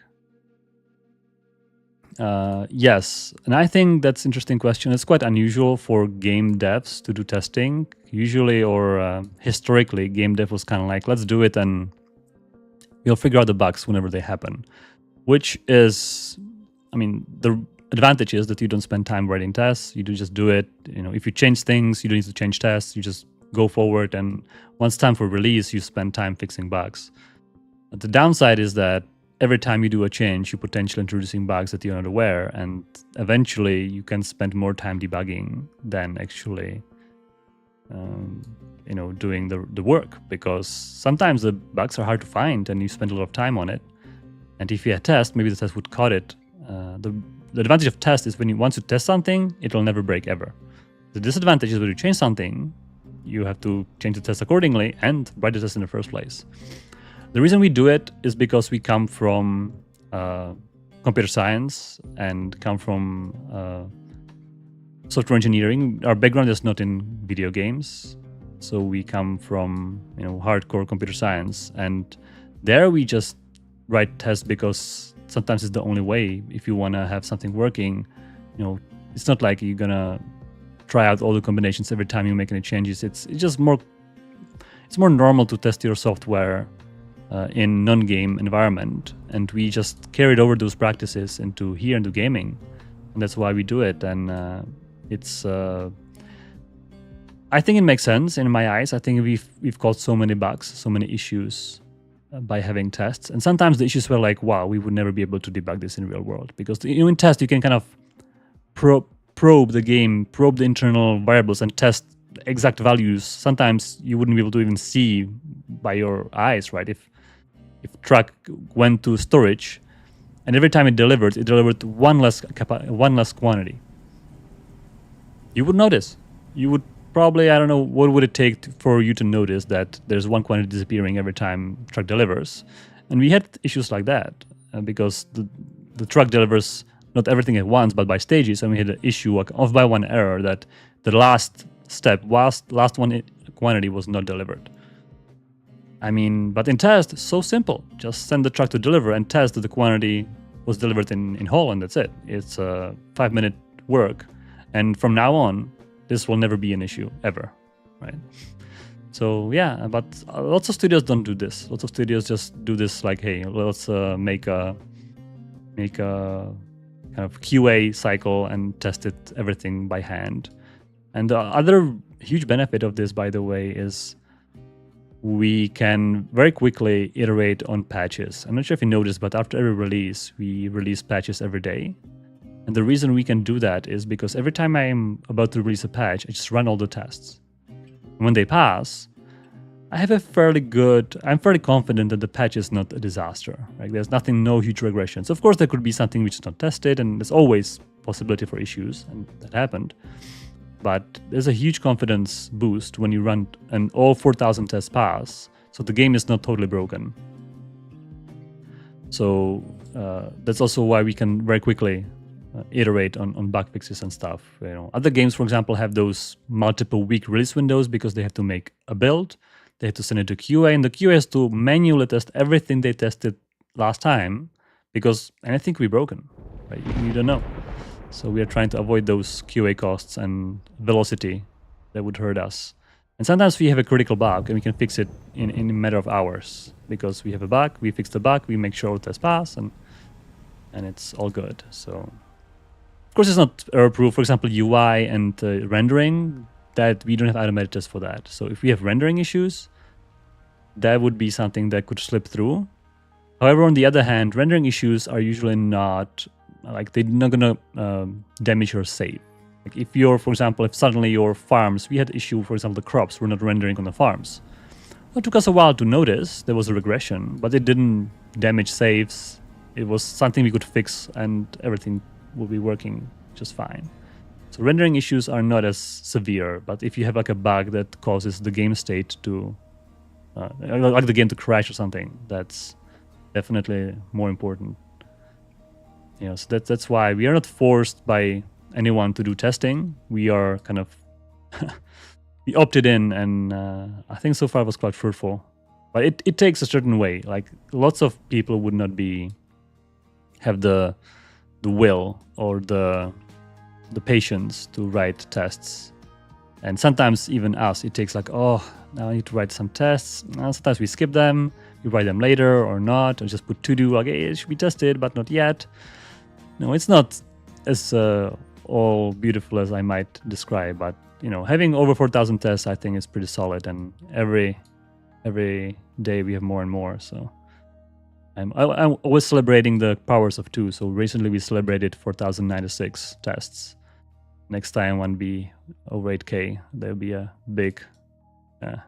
Yes, and I think that's an interesting question. It's quite unusual for game devs to do testing. Usually, or historically, game dev was kind of like, let's do it and we'll figure out the bugs whenever they happen. Which is, I mean, the advantage is that you don't spend time writing tests. You do just do it. You know, if you change things, you don't need to change tests. You just go forward, and once time for release, you spend time fixing bugs. But the downside is that every time you do a change, you're potentially introducing bugs that you're not aware, and eventually you can spend more time debugging than actually, doing the work, because sometimes the bugs are hard to find and you spend a lot of time on it. And if you had test, maybe the test would cut it. The advantage of test is once you test something, it will never break ever. The disadvantage is when you change something, you have to change the test accordingly and write the test in the first place. The reason we do it is because we come from computer science and come from software engineering. Our background is not in video games, so we come from hardcore computer science, and there we just write tests because sometimes it's the only way. If you want to have something working, it's not like you're gonna try out all the combinations every time you make any changes. It's more normal to test your software in non-game environment, and we just carried over those practices into gaming, and that's why we do it. And I think it makes sense in my eyes. I think we've caused so many bugs, so many issues by having tests, and sometimes the issues were like, wow, we would never be able to debug this in real world, because in test you can kind of probe the game, probe the internal variables, and test exact values. Sometimes you wouldn't be able to even see by your eyes, right? If truck went to storage, and every time it delivered one less quantity, you would notice. You would probably, I don't know, what would it take for you to notice that there's one quantity disappearing every time truck delivers? And we had issues like that because the truck delivers not everything at once, but by stages, and we had an issue off by one error that the last step, last one quantity was not delivered. I mean, but in test, so simple. Just send the truck to deliver and test that the quantity was delivered in whole, and that's it. It's a 5-minute work. And from now on, this will never be an issue, ever, right? So yeah, but lots of studios don't do this. Lots of studios just do this like, hey, let's make a kind of QA cycle and test it everything by hand. And the other huge benefit of this, by the way, is we can very quickly iterate on patches. I'm not sure if you noticed, but after every release, we release patches every day. And the reason we can do that is because every time I'm about to release a patch, I just run all the tests. And when they pass, I'm fairly confident that the patch is not a disaster. Right? There's no huge regressions. Of course, there could be something which is not tested, and there's always possibility for issues, and that happened. But there's a huge confidence boost when you run and all 4,000 tests pass, so the game is not totally broken. So that's also why we can very quickly iterate on bug fixes and stuff. Other games, for example, have those multiple week release windows because they have to make a build, they have to send it to QA, and the QA has to manually test everything they tested last time because anything could be broken, right? You don't know. So we are trying to avoid those QA costs and velocity that would hurt us. And sometimes we have a critical bug and we can fix it in a matter of hours because we have a bug, we fix the bug, we make sure tests pass, and it's all good. So of course it's not error-proof. For example, UI and rendering, that we don't have automated tests for that. So if we have rendering issues, that would be something that could slip through. However, on the other hand, rendering issues are usually not they're not gonna damage your save. Like if for example, if suddenly your farms, we had issue, for example, the crops were not rendering on the farms. Well, it took us a while to notice there was a regression, but it didn't damage saves. It was something we could fix, and everything will be working just fine. So rendering issues are not as severe, but if you have like a bug that causes the game state to, like the game to crash or something, that's definitely more important. So that's why we are not forced by anyone to do testing. We are kind of we opted in, and I think so far it was quite fruitful. but it takes a certain way. Like lots of people would not have the will or the patience to write tests. And sometimes even us, it takes like, oh, now I need to write some tests. Sometimes we skip them, we write them later or not, or just put to do, like, hey, it should be tested, but not yet. No, it's not as all beautiful as I might describe, but having over 4,000 tests, I think is pretty solid, and every day we have more and more. So I'm always celebrating the powers of 2. So recently we celebrated 4,096 tests. Next time when be over 8K, there'll be a big, yeah,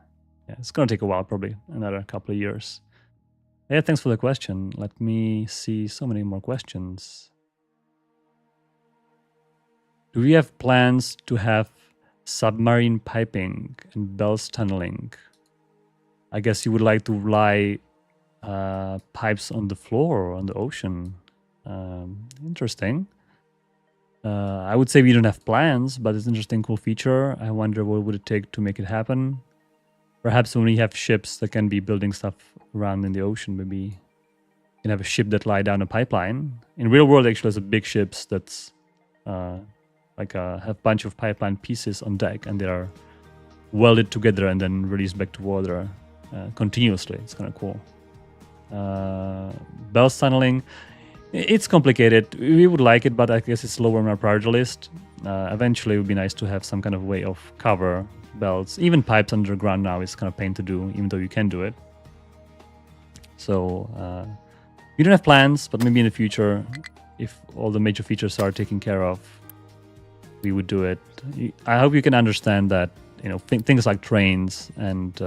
it's gonna take a while, probably another couple of years. Yeah, thanks for the question. Let me see so many more questions. Do we have plans to have submarine piping and bells tunneling? I guess you would like to lie pipes on the floor or on the ocean. Interesting. I would say we don't have plans, but it's an interesting, cool feature. I wonder what would it take to make it happen. Perhaps when we have ships that can be building stuff around in the ocean, maybe you can have a ship that lie down a pipeline. In real world, actually, there's big ships that's have a bunch of pipeline pieces on deck, and they are welded together and then released back to water continuously. It's kind of cool. Bells tunneling. It's complicated. We would like it, but I guess it's lower on our priority list. Eventually, it would be nice to have some kind of way of cover belts. Even pipes underground now is kind of pain to do, even though you can do it. So we don't have plans, but maybe in the future, if all the major features are taken care of, we would do it. I hope you can understand that things like trains and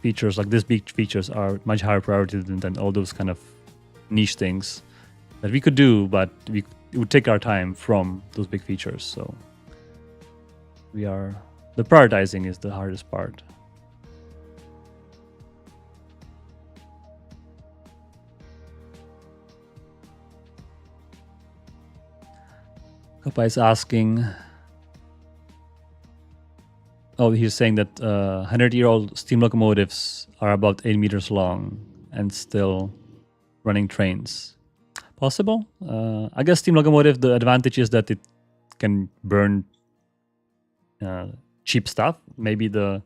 features like these big features are much higher priority than all those kind of niche things that we could do, but it would take our time from those big features. So the prioritizing is the hardest part. Kappa is asking, he's saying that 100-year-old steam locomotives are about 8 meters long and still running trains. Possible? I guess steam locomotive, the advantage is that it can burn cheap stuff. Maybe the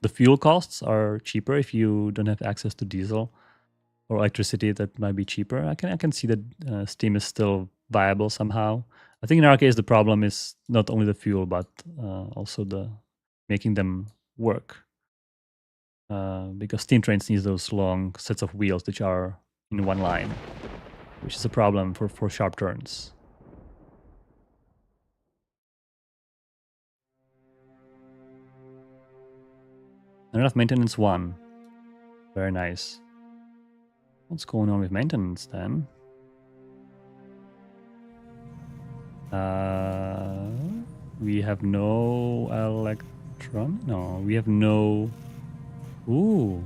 fuel costs are cheaper if you don't have access to diesel or electricity. That might be cheaper. I can see that steam is still viable somehow. I think in our case the problem is not only the fuel but also the making them work. Because steam trains need those long sets of wheels which are in one line, which is a problem for sharp turns. Enough maintenance 1. Very nice. What's going on with maintenance then? We have no electron. No, we have no. Ooh.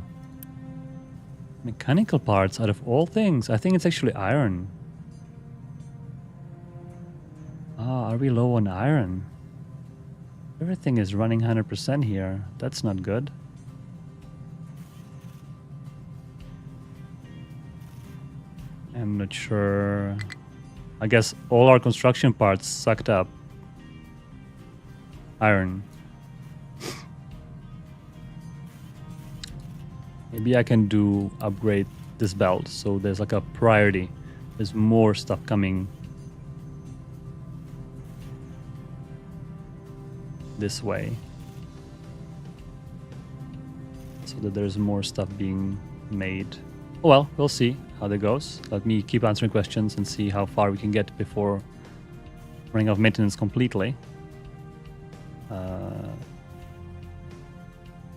Mechanical parts out of all things. I think it's actually iron. Are we low on iron? Everything is running 100% here. That's not good. I'm not sure. I guess all our construction parts sucked up iron. Maybe I can upgrade this belt so there's like a priority. There's more stuff coming this way, so that there's more stuff being made. Oh well, we'll see how that goes. Let me keep answering questions and see how far we can get before running out of maintenance completely.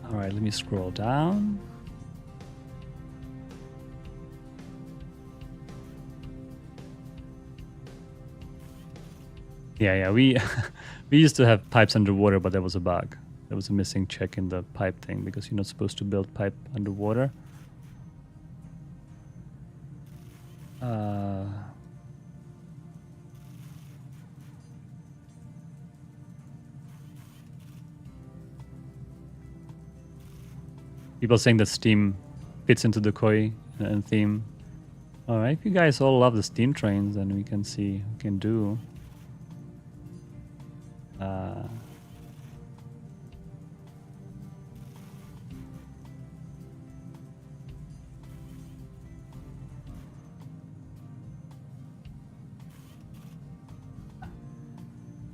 Alright, let me scroll down. Yeah, we used to have pipes underwater, but that was a bug. There was a missing check in the pipe thing because you're not supposed to build pipe underwater. People saying that steam fits into the koi and theme. All right, if you guys all love the steam trains, then we can see what we can do.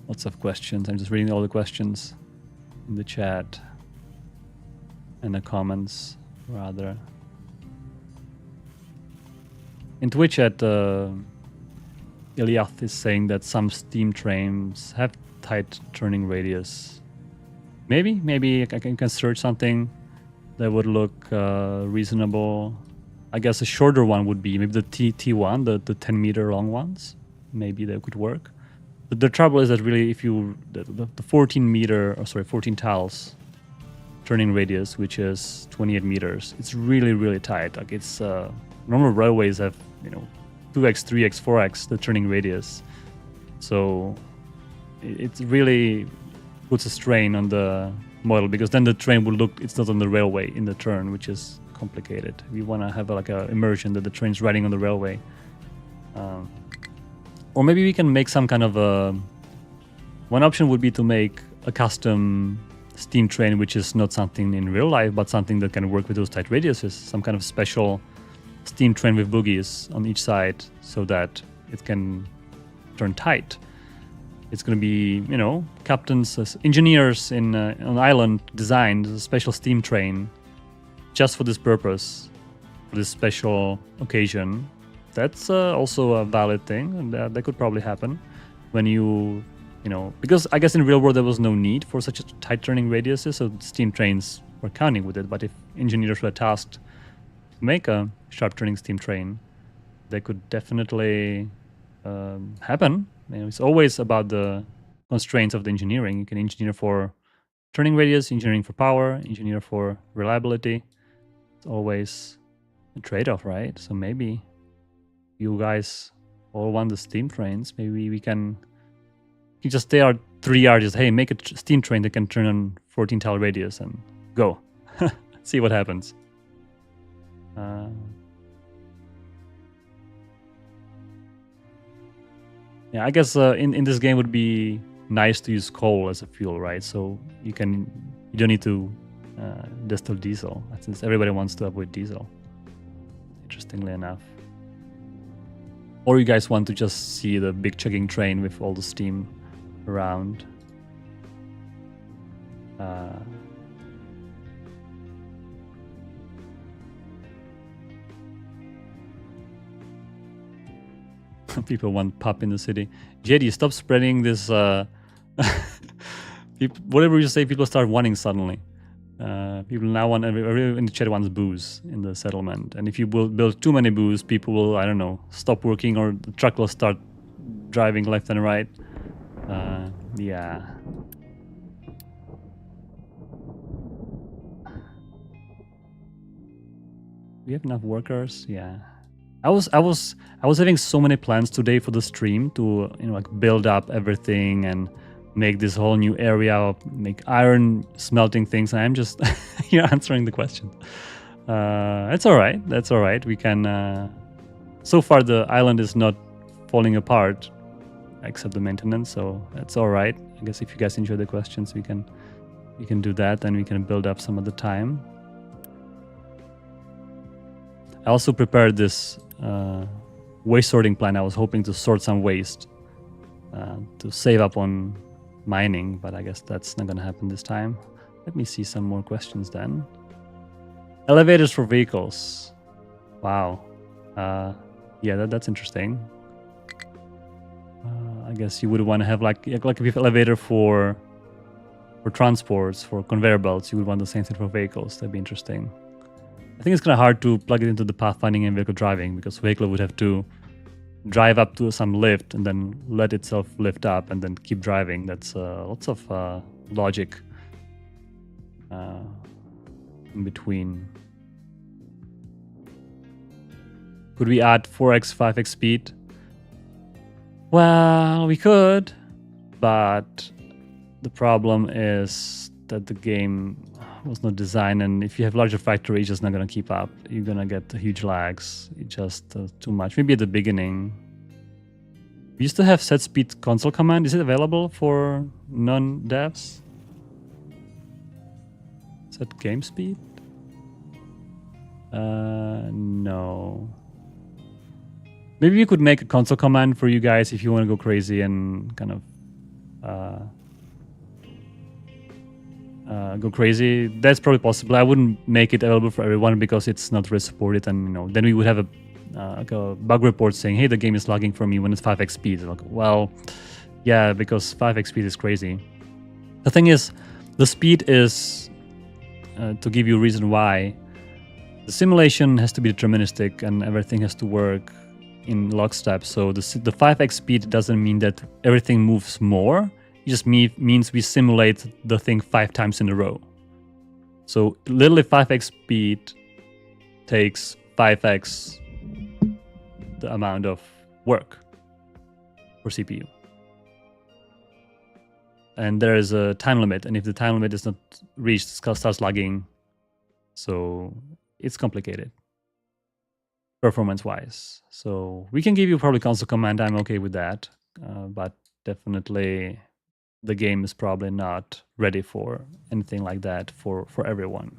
Lots of questions. I'm just reading all the questions in the chat and the comments, rather. In Twitch chat, Iliath is saying that some steam trains have tight turning radius. Maybe I can search something that would look reasonable. I guess a shorter one would be maybe the T1, the 10 meter long ones. Maybe that could work. But the trouble is that really, if you the 14 tiles turning radius, which is 28 meters, it's really tight. Like it's normal railways have 2x, 3x, 4x the turning radius, so it really puts a strain on the model, because then the train will look, it's not on the railway in the turn, which is complicated. We want to have like a immersion that the train's riding on the railway. Or maybe we can make some kind of a... One option would be to make a custom steam train, which is not something in real life, but something that can work with those tight radiuses. Some kind of special steam train with bogies on each side so that it can turn tight. It's going to be, captains, engineers on an island designed a special steam train just for this purpose, for this special occasion. That's also a valid thing, and that could probably happen when because I guess in real world there was no need for such a tight turning radiuses, so steam trains were counting with it. But if engineers were tasked to make a sharp turning steam train, they could definitely happen. It's always about the constraints of the engineering. You can engineer for turning radius, engineering for power, engineer for reliability. It's always a trade-off, right? So maybe you guys all want the steam trains. Maybe we can just stay our 3 hours, just, hey, make a steam train that can turn on 14 tile radius and go. See what happens. Yeah, I guess in this game would be nice to use coal as a fuel, right? So you don't need to distill diesel, since everybody wants to avoid diesel, interestingly enough. Or you guys want to just see the big chugging train with all the steam around. People want pop in the city. JD, stop spreading this. Whatever you say, people start wanting suddenly. People now want, everyone in the chat wants booze in the settlement. And if you build too many booze, people will, I don't know, stop working, or the truck will start driving left and right. Yeah. We have enough workers? Yeah. I was having so many plans today for the stream to like build up everything and make this whole new area, make iron smelting things. And I'm just answering the question. It's all right. That's all right. We can. So far, the island is not falling apart, except the maintenance. So that's all right. I guess if you guys enjoy the questions, we can do that, and we can build up some of the time. I also prepared this waste sorting plan. I was hoping to sort some waste to save up on mining, but I guess that's not going to happen this time. Let me see some more questions then. Elevators for vehicles. Wow. Yeah, that's interesting. I guess you would want to have like if you have elevator for transports, for conveyor belts, you would want the same thing for vehicles. That'd be interesting. I think it's kind of hard to plug it into the pathfinding and vehicle driving, because vehicle would have to drive up to some lift and then let itself lift up and then keep driving. That's lots of logic in between. Could we add 4x, 5x speed? Well, we could, but the problem is that the game was not designed, and if you have larger factory, it's just not gonna keep up. You're gonna get huge lags. It's just too much. Maybe at the beginning. We used to have set speed console command. Is it available for non-devs? Set game speed? No. Maybe we could make a console command for you guys if you want to go crazy and kind of go crazy. That's probably possible. I wouldn't make it available for everyone because it's not really supported, and then we would have like a bug report saying, "Hey, the game is lagging for me when it's 5x speed." Like, well, yeah, because 5x speed is crazy. The thing is, the speed is to give you a reason why. The simulation has to be deterministic and everything has to work in lockstep. So the 5x speed doesn't mean that everything moves more. It just means we simulate the thing 5 times in a row. So literally 5x speed takes 5x the amount of work for CPU. And there is a time limit, and if the time limit is not reached, it starts lagging. So it's complicated performance-wise. So we can give you probably console command. I'm okay with that, but definitely the game is probably not ready for anything like that for everyone.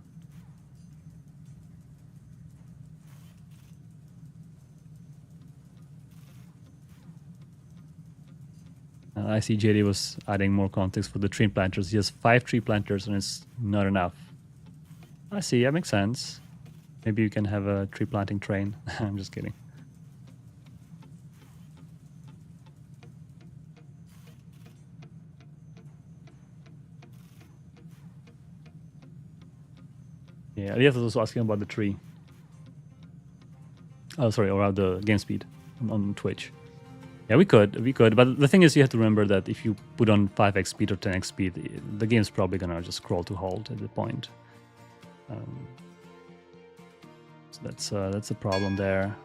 I see JD was adding more context for the tree planters. He has 5 tree planters and it's not enough. I see, that makes sense. Maybe you can have a tree planting train. I'm just kidding. Yeah, Elias was also asking about the tree. Oh, sorry, or about the game speed on Twitch. Yeah, we could, but the thing is, you have to remember that if you put on 5x speed or 10x speed, the game's probably gonna just scroll to halt at the point. So that's a problem there.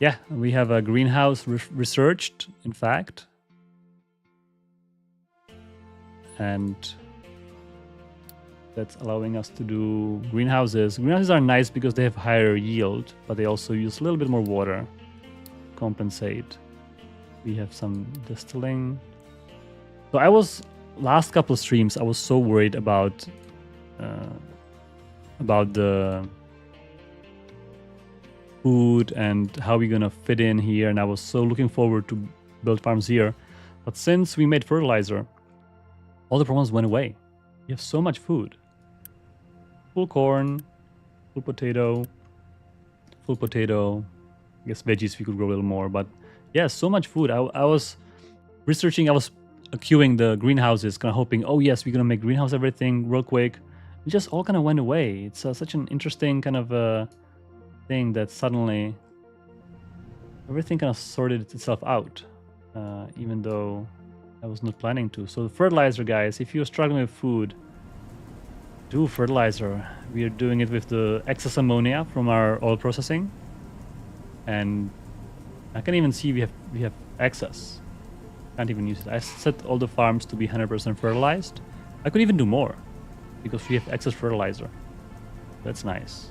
Yeah, we have a greenhouse researched, in fact. And that's allowing us to do greenhouses. Greenhouses are nice because they have higher yield, but they also use a little bit more water to compensate. We have some distilling. So last couple of streams, I was so worried about the food and how we're gonna fit in here, and I was so looking forward to build farms here. But since we made fertilizer, all the problems went away. We have so much food. Full corn, full potato. I guess veggies we could grow a little more, but yeah, so much food. I was researching, I was queuing the greenhouses, kind of hoping, oh yes, we're gonna make greenhouse everything real quick. It just all kind of went away. It's such an interesting kind of thing that suddenly everything kind of sorted itself out, even though I was not planning to. So the fertilizer, guys, if you're struggling with food, do fertilizer. We are doing it with the excess ammonia from our oil processing, and I can even see we have excess. Can't even use it. I set all the farms to be 100% fertilized. I could even do more because we have excess fertilizer. That's nice.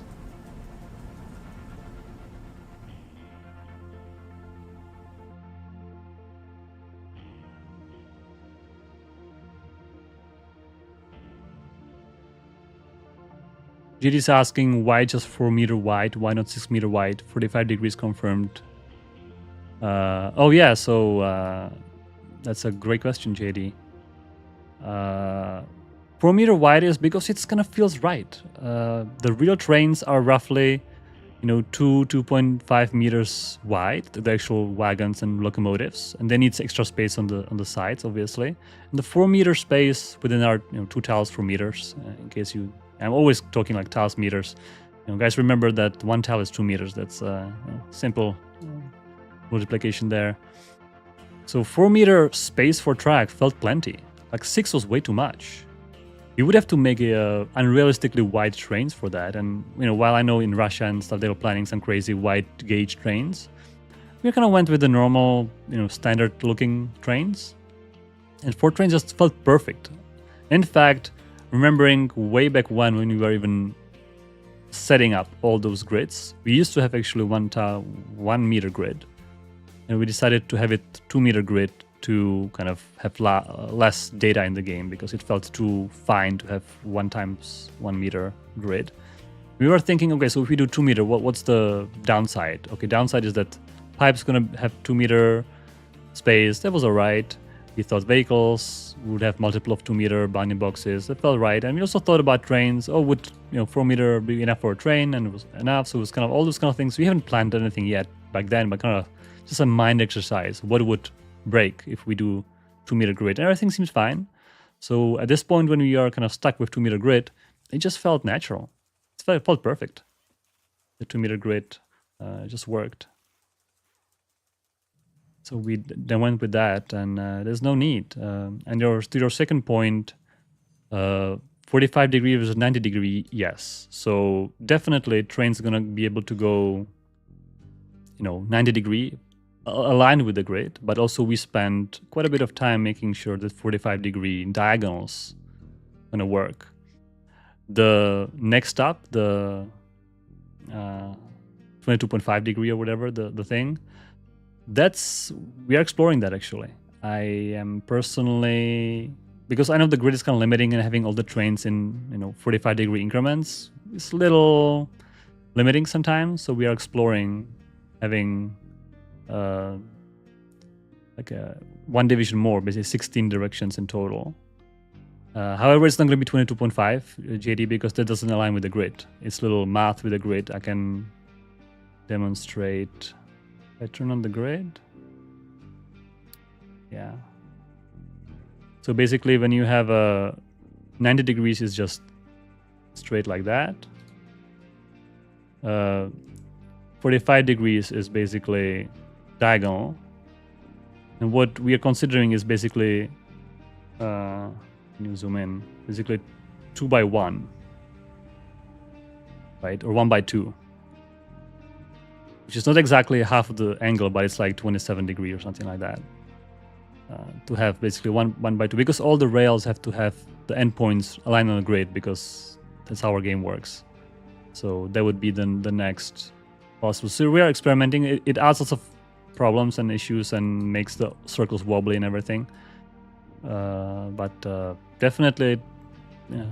JD's asking why just 4 meter wide, why not 6 meter wide? 45 degrees confirmed. Oh yeah, so that's a great question, JD. 4 meter wide is because it's kind of feels right. The real trains are roughly, 2.5 meters wide, the actual wagons and locomotives, and they need extra space on the sides, obviously. And the 4 meter space within our 2 tiles 4 meters, in case I'm always talking like tiles meters. Guys, remember that 1 tile is 2 meters. That's simple multiplication there. So 4 meter space for track felt plenty. Like 6 was way too much. we would have to make unrealistically wide trains for that. And while I know in Russia and stuff they were planning some crazy wide gauge trains, we kind of went with the normal, standard looking trains. And 4 trains just felt perfect. In fact, remembering way back when we were even setting up all those grids, we used to have actually 1 meter grid, and we decided to have it 2 meter grid to kind of have less data in the game because it felt too fine to have 1 times 1 meter grid. We were thinking, okay, so if we do 2 meter, what's the downside? Okay, downside is that pipe's gonna have 2 meter space. That was alright. We thought vehicles would have multiple of 2 meter bounding boxes. That felt right. And we also thought about trains. Oh, would 4 meter be enough for a train? And it was enough. So it was kind of all those kind of things. We haven't planned anything yet back then, but kind of just a mind exercise. What would break if we do 2 meter grid? And everything seems fine. So at this point, when we are kind of stuck with 2 meter grid, it just felt natural. It felt perfect. The 2 meter grid just worked. So we then went with that, and there's no need. And to your second point, 45 degree versus 90 degree, yes. So definitely trains are gonna be able to go, 90 degree, aligned with the grid. But also we spent quite a bit of time making sure that 45 degree diagonals gonna work. The next up, the 22.5 degree or whatever, the thing. We are exploring that actually. I am personally, because I know the grid is kind of limiting and having all the trains in 45 degree increments is a little limiting sometimes. So we are exploring having like 1 division more, basically 16 directions in total. However, it's not going to be 22.5 JD because that doesn't align with the grid. It's a little math with the grid. I can demonstrate. I turn on the grid. Yeah. So basically when you have 90 degrees is just straight like that. 45 degrees is basically diagonal. And what we are considering is basically, can you zoom in? Basically 2 by 1, right? Or 1 by 2. Which is not exactly half of the angle, but it's like 27 degrees or something like that. To have basically 1 by 2, because all the rails have to have the endpoints aligned on the grid, because that's how our game works. So that would be the next possible. So we are experimenting. It adds lots of problems and issues and makes the circles wobbly and everything. But definitely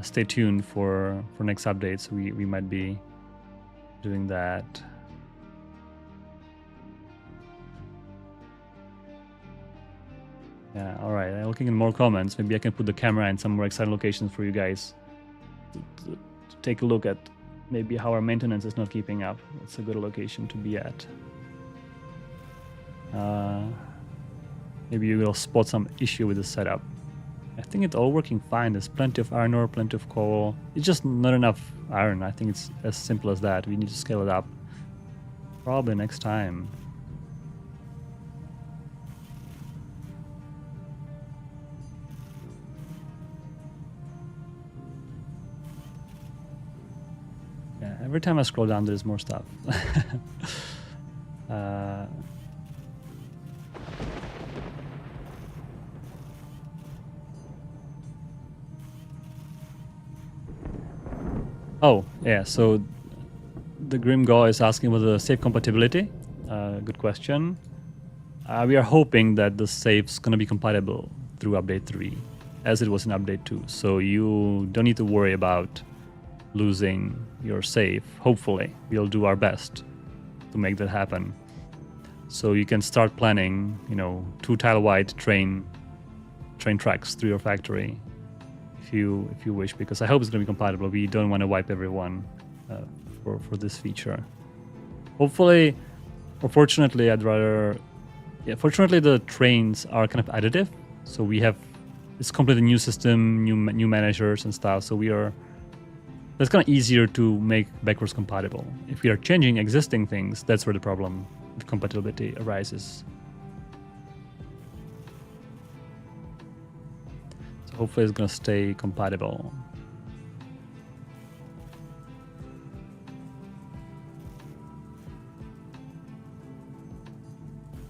stay tuned for next updates. We might be doing that. Yeah, all right. I'm looking at more comments. Maybe I can put the camera in some more exciting locations for you guys to take a look at maybe how our maintenance is not keeping up. It's a good location to be at. Maybe you will spot some issue with the setup. I think it's all working fine. There's plenty of iron ore, plenty of coal. It's just not enough iron. I think it's as simple as that. We need to scale it up. Probably next time. Every time I scroll down, there's more stuff. Oh, yeah, so the Grim Gaw is asking about the save compatibility. Good question. We are hoping that the save's going to be compatible through update 3, as it was in update 2. So you don't need to worry about losing your save. Hopefully we'll do our best to make that happen, so you can start planning 2 tile wide train tracks through your factory if you wish, because I hope it's going to be compatible. We don't want to wipe everyone for this feature. Hopefully, or fortunately, fortunately the trains are kind of additive, so it's completely new system, new managers and stuff, so that's kind of easier to make backwards compatible. If we are changing existing things, that's where the problem with compatibility arises. So hopefully it's going to stay compatible.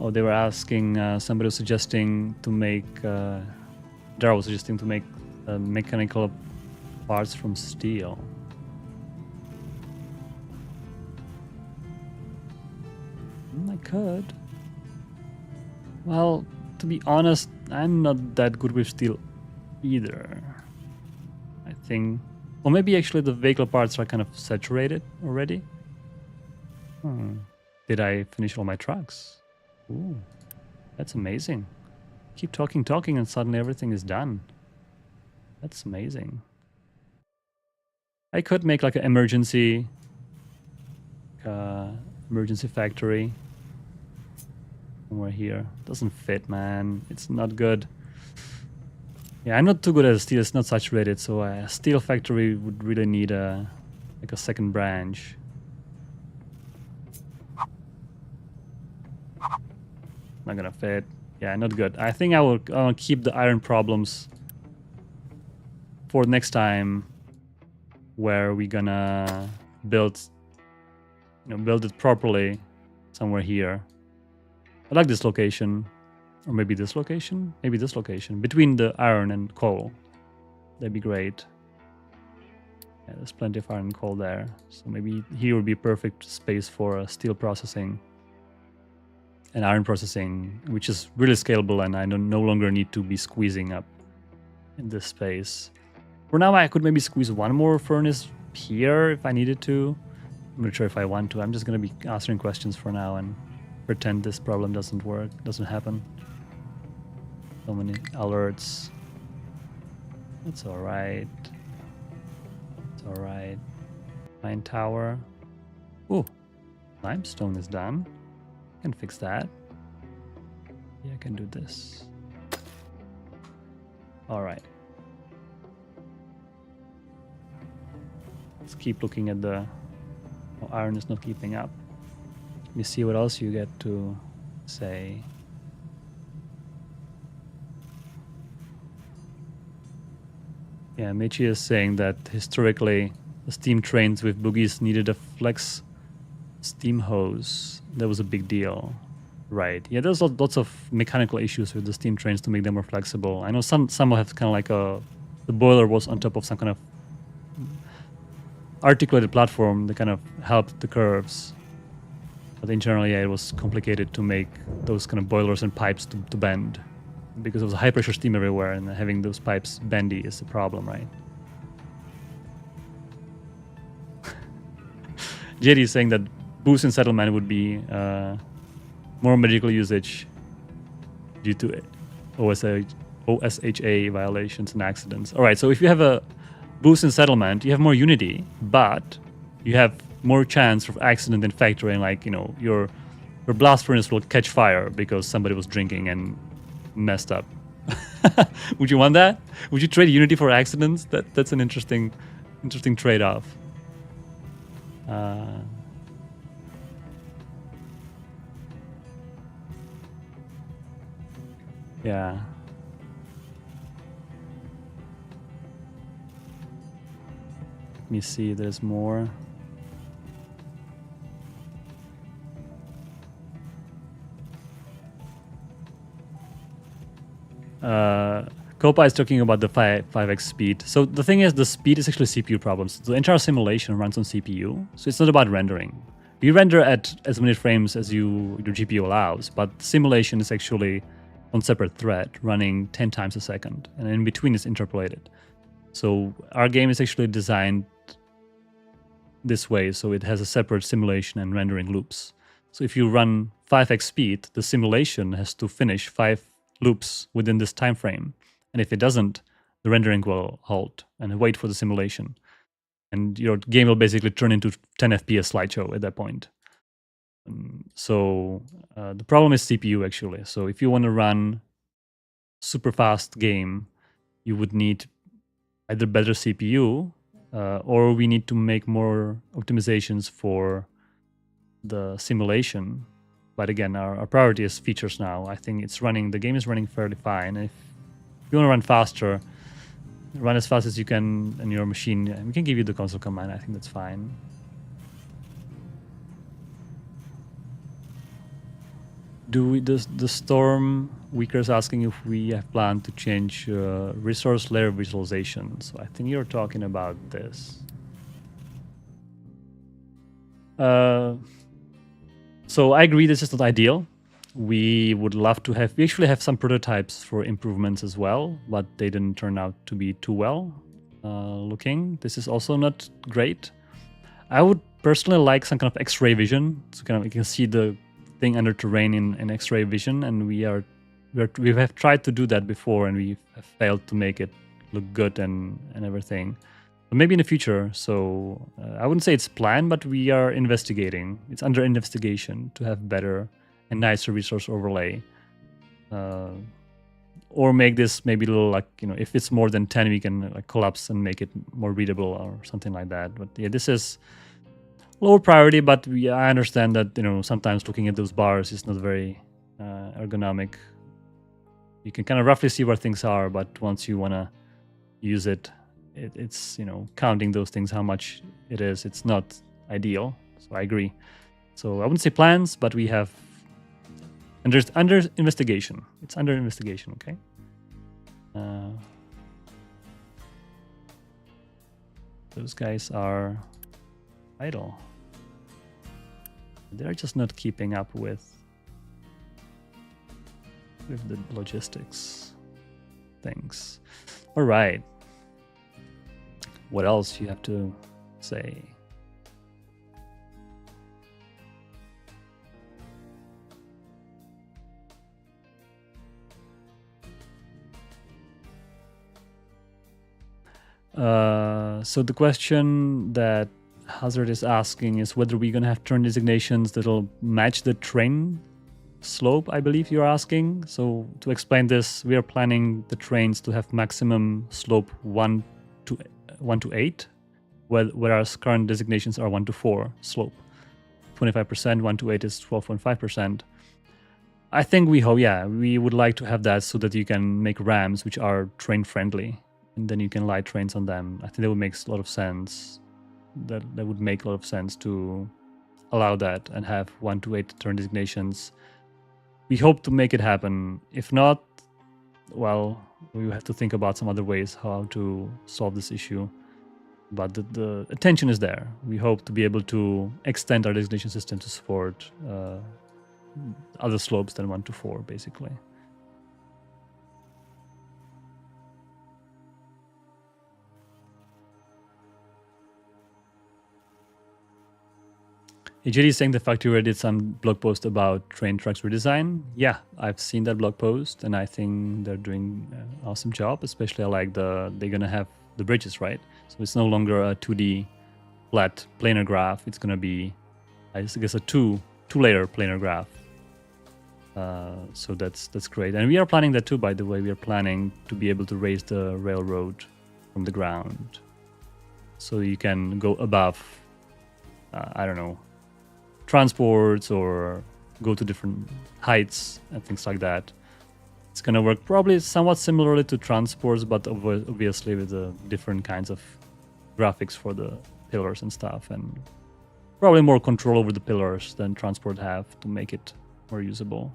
Oh, they were asking, somebody was suggesting to make, Daryl was suggesting to make mechanical parts from steel. I could. Well, to be honest, I'm not that good with steel either. I think, or maybe actually the vehicle parts are kind of saturated already. Did I finish all my trucks? Ooh, that's amazing. Keep talking, and suddenly everything is done. That's amazing. I could make like an emergency factory somewhere here. Doesn't fit, man. It's not good. Yeah, I'm not too good at steel. It's not saturated, so a steel factory would really need like a second branch. Not gonna fit. Yeah, not good. I think I'll keep the iron problems for next time, where we're gonna build it properly somewhere here. I like this location, or maybe this location, between the iron and coal. That'd be great. Yeah, there's plenty of iron and coal there, so maybe here would be perfect space for steel processing and iron processing, which is really scalable, and I no longer need to be squeezing up in this space. For now, I could maybe squeeze one more furnace here if I needed to. I'm not sure if I want to. I'm just going to be answering questions for now and pretend this problem doesn't happen. So many alerts. It's alright. It's alright. Mine tower. Ooh, limestone is done. I can fix that. Yeah, I can do this. Alright. Let's keep looking at the... Oh, iron is not keeping up. Let me see what else you get to say. Yeah, Michi is saying that historically the steam trains with bogies needed a flex steam hose. That was a big deal. Right. Yeah, there's lots of mechanical issues with the steam trains to make them more flexible. I know some have kind of like the boiler was on top of some kind of articulated platform that kind of helped the curves. But internally, yeah, it was complicated to make those kind of boilers and pipes to bend, because there was high pressure steam everywhere, and having those pipes bendy is the problem, right? JD is saying that boost in settlement would be more medical usage due to OSHA violations and accidents. All right, so if you have a boost in settlement, you have more unity, but you have more chance of accident in factory, and like, you know, your blast furnace will catch fire because somebody was drinking and messed up. Would you want that? Would you trade unity for accidents? That's an interesting trade-off. Yeah. Let me see, there's more. Copa is talking about the 5x speed. So the thing is, the speed is actually CPU problems. The entire simulation runs on CPU, so it's not about rendering. You render at as many frames as your GPU allows, but simulation is actually on separate thread, running 10 times a second, and in between is interpolated. So our game is actually designed this way, so it has a separate simulation and rendering loops. So if you run 5x speed, the simulation has to finish 5 loops within this time frame, and if it doesn't, the rendering will halt and wait for the simulation, and your game will basically turn into 10 FPS slideshow at that point. So the problem is CPU actually. So if you want to run super fast game, you would need either better CPU, or we need to make more optimizations for the simulation. But again, our priority is features now. I think the game is running fairly fine. If you want to run faster, run as fast as you can in your machine. We can give you the console command. I think that's fine. The Storm Weaker is asking if we have planned to change resource layer visualization. So I think you're talking about this. So I agree this is not ideal. We would love to have, we actually have some prototypes for improvements as well, but they didn't turn out to be too well looking. This is also not great. I would personally like some kind of X-ray vision, so kind of you can see the thing under terrain in X-ray vision, and we have tried to do that before, and we have failed to make it look good and everything. But maybe in the future. So I wouldn't say it's planned, but we are investigating. It's under investigation to have better and nicer resource overlay. Or make this maybe a little, like, if it's more than 10, we can like collapse and make it more readable or something like that. But yeah, this is lower priority, but I understand that, sometimes looking at those bars is not very ergonomic. You can kind of roughly see where things are, but once you want to use it, it's counting those things, how much it is, it's not ideal. So I agree. So I wouldn't say plans, but we have under investigation. It's under investigation. Okay. Those guys are idle. They're just not keeping up with the logistics things. All right. What else you have to say? So the question that Hazard is asking is whether we're going to have turn designations that'll match the train slope, I believe you're asking. So to explain this, we are planning the trains to have maximum slope 1 to 8, whereas current designations are 1 to 4 slope. 25%, 1 to 8 is 12.5%. I think we would like to have that so that you can make ramps which are train friendly, and then you can light trains on them. I think that would make a lot of sense. That would make a lot of sense to allow that and have 1 to 8 turn designations. We hope to make it happen. If not, well, we have to think about some other ways how to solve this issue. But the attention is there. We hope to be able to extend our designation system to support other slopes than 1 to 4, basically. JD is saying the factory did some blog post about train tracks redesign. Yeah, I've seen that blog post, and I think they're doing an awesome job. Especially I like they're gonna have the bridges, right? So it's no longer a 2D flat planar graph. It's gonna be, I guess, a two-layer planar graph. So that's great. And we are planning that too, by the way. We are planning to be able to raise the railroad from the ground, so you can go above, I don't know, transports or go to different heights and things like that. It's going to work probably somewhat similarly to transports, but obviously with the different kinds of graphics for the pillars and stuff, and probably more control over the pillars than transport have to make it more usable.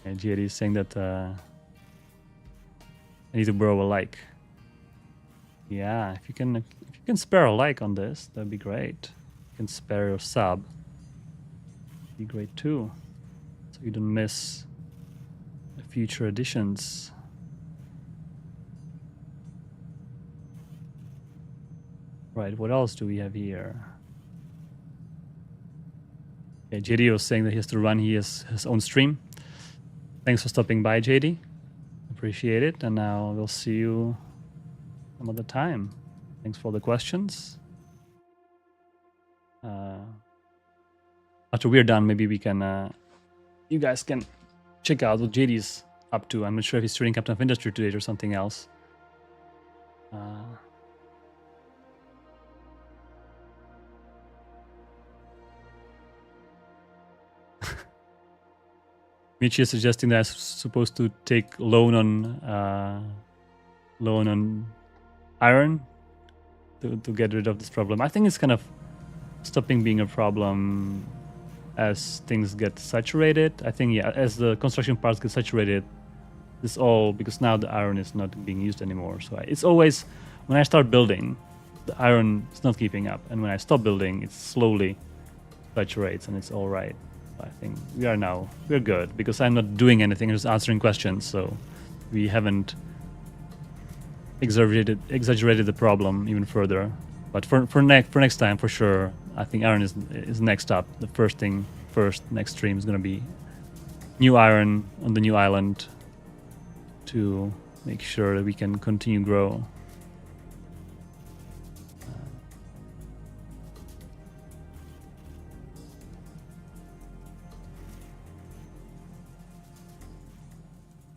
And JD is saying that I need to borrow a like. Yeah, if you can spare a like on this, that'd be great. You can spare your sub. Be great too, so you don't miss the future editions. Right, what else do we have here? Okay, JD was saying that he has to run his own stream. Thanks for stopping by, JD. Appreciate it. And now we'll see you some other time. Thanks for the questions. After we're done, maybe we can, you guys can check out what JD's up to. I'm not sure if he's trading Captain of Industry today or something else. Michi is suggesting that I'm supposed to take loan on iron. to get rid of this problem. I think it's kind of stopping being a problem as things get saturated. I think, yeah, as the construction parts get saturated, it's all because now the iron is not being used anymore. So it's always, when I start building, the iron is not keeping up. And when I stop building, it slowly saturates and it's all right. I think we're good because I'm not doing anything, I'm just answering questions. So we haven't exaggerated the problem even further. But for next time, for sure, I think iron is next up. The first next stream is going to be new iron on the new island to make sure that we can continue grow.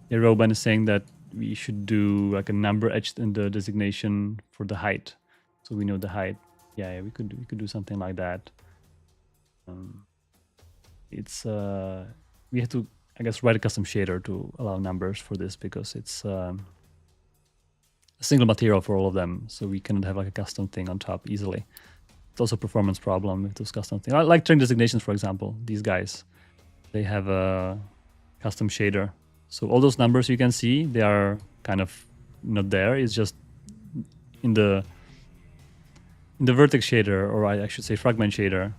Yeah, Roban is saying that we should do like a number etched in the designation for the height, so we know the height. Yeah, we could do something like that. It's we have to, I guess, write a custom shader to allow numbers for this because it's a single material for all of them, so we cannot have like a custom thing on top easily. It's also a performance problem with those custom things. Like train designations, for example. These guys, they have a custom shader. So all those numbers you can see, they are kind of not there. It's just in the vertex shader, or I should say fragment shader,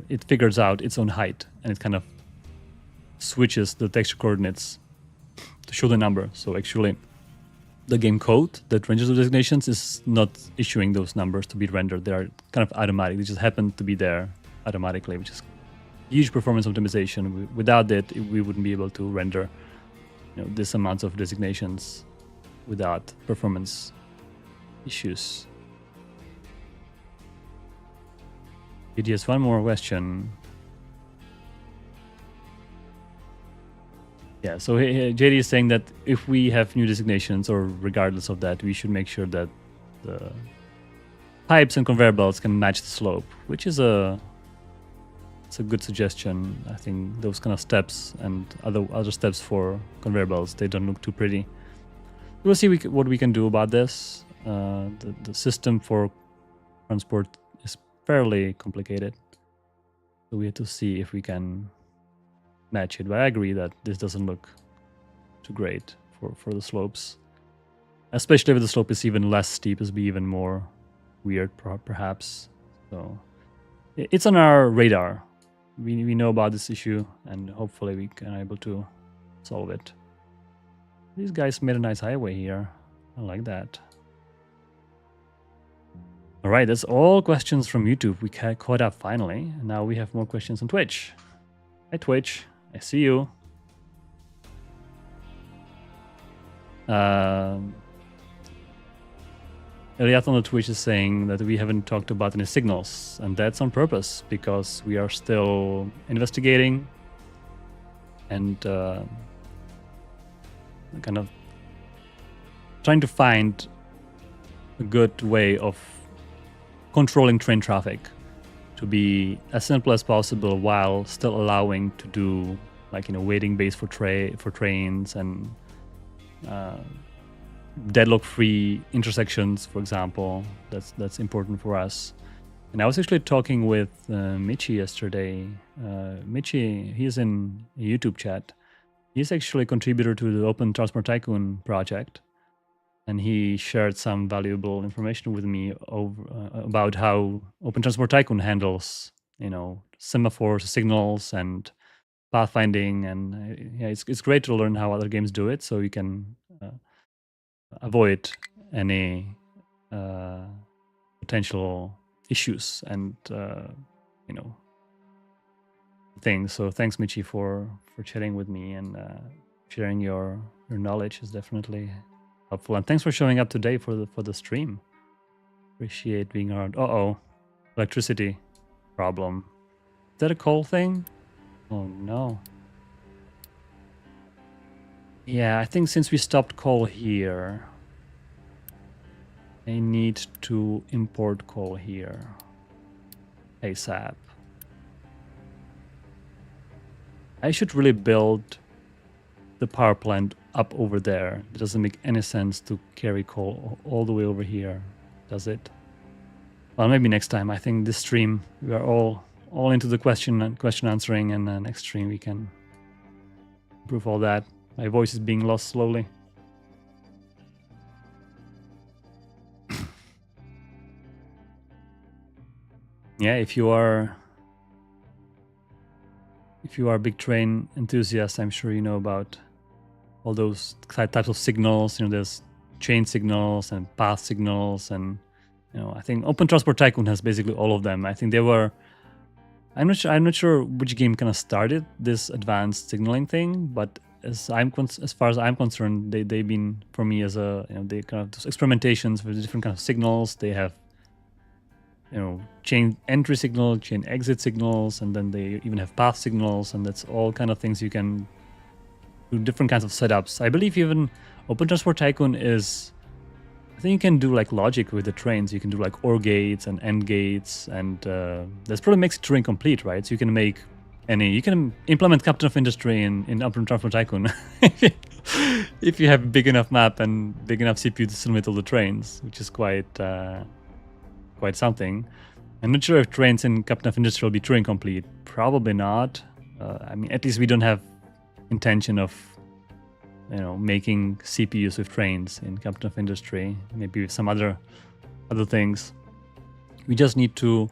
it figures out its own height and it kind of switches the texture coordinates to show the number. So actually, the game code that renders the designations is not issuing those numbers to be rendered. They are kind of automatic. They just happen to be there automatically, which is huge performance optimization. Without that, we wouldn't be able to render, this amount of designations without performance issues. It has one more question. Yeah, so JD is saying that if we have new designations, or regardless of that, we should make sure that the pipes and conveyor belts can match the slope, which is it's a good suggestion. I think those kind of steps and other steps for conveyor belts, they don't look too pretty. We'll see what we can do about this. The system for transport is fairly complicated, so we have to see if we can match it. But I agree that this doesn't look too great for the slopes, especially if the slope is even less steep. It'll be even more weird, perhaps. So it's on our radar. We know about this issue, and hopefully we can able to solve it. These guys made a nice highway here. I like that. All right, that's all questions from YouTube. We caught up finally. And now we have more questions on Twitch. Hi Twitch, I see you. Eliat on the Twitch is saying that we haven't talked about any signals, and that's on purpose because we are still investigating and kind of trying to find a good way of controlling train traffic to be as simple as possible while still allowing to do waiting bays for trains and deadlock-free intersections, for example. That's important for us. And I was actually talking with Michi yesterday. Michi, he's in a YouTube chat. He's actually a contributor to the Open Transport Tycoon project, and he shared some valuable information with me about how Open Transport Tycoon handles, semaphores, signals, and pathfinding. And yeah, it's great to learn how other games do it, so you can avoid any potential issues and things. So thanks, Michi, for chatting with me and sharing your knowledge is definitely helpful. And thanks for showing up today for the stream. Appreciate being around. Electricity problem. Is that a coal thing? Oh no. Yeah, I think since we stopped coal here, I need to import coal here ASAP. I should really build the power plant up over there. It doesn't make any sense to carry coal all the way over here. does it? Well, maybe next time. I think this stream we are all into the question answering, and next stream we can improve all that. My voice is being lost slowly. Yeah, if you are a big train enthusiast, I'm sure you know about all those types of signals. You know, there's chain signals and path signals, and I think Open Transport Tycoon has basically all of them. I think they were. I'm not sure which game kind of started this advanced signaling thing, but as far as I'm concerned, they've been for me as a they kind of those experimentations with different kind of signals. They have chain entry signal, chain exit signals, and then they even have path signals, and that's all kind of things you can do different kinds of setups. I believe even Open Transport Tycoon is. I think you can do like logic with the trains. You can do like OR gates and AND gates, and this probably makes it train complete, right? So you can make you can implement Captain of Industry in Open Transport Tycoon if you have big enough map and big enough CPU to simulate all the trains, which is quite something. I'm not sure if trains in Captain of Industry will be train complete. Probably not. I mean, at least we don't have intention of making CPUs with trains in Captain of Industry, maybe with some other things. We just need to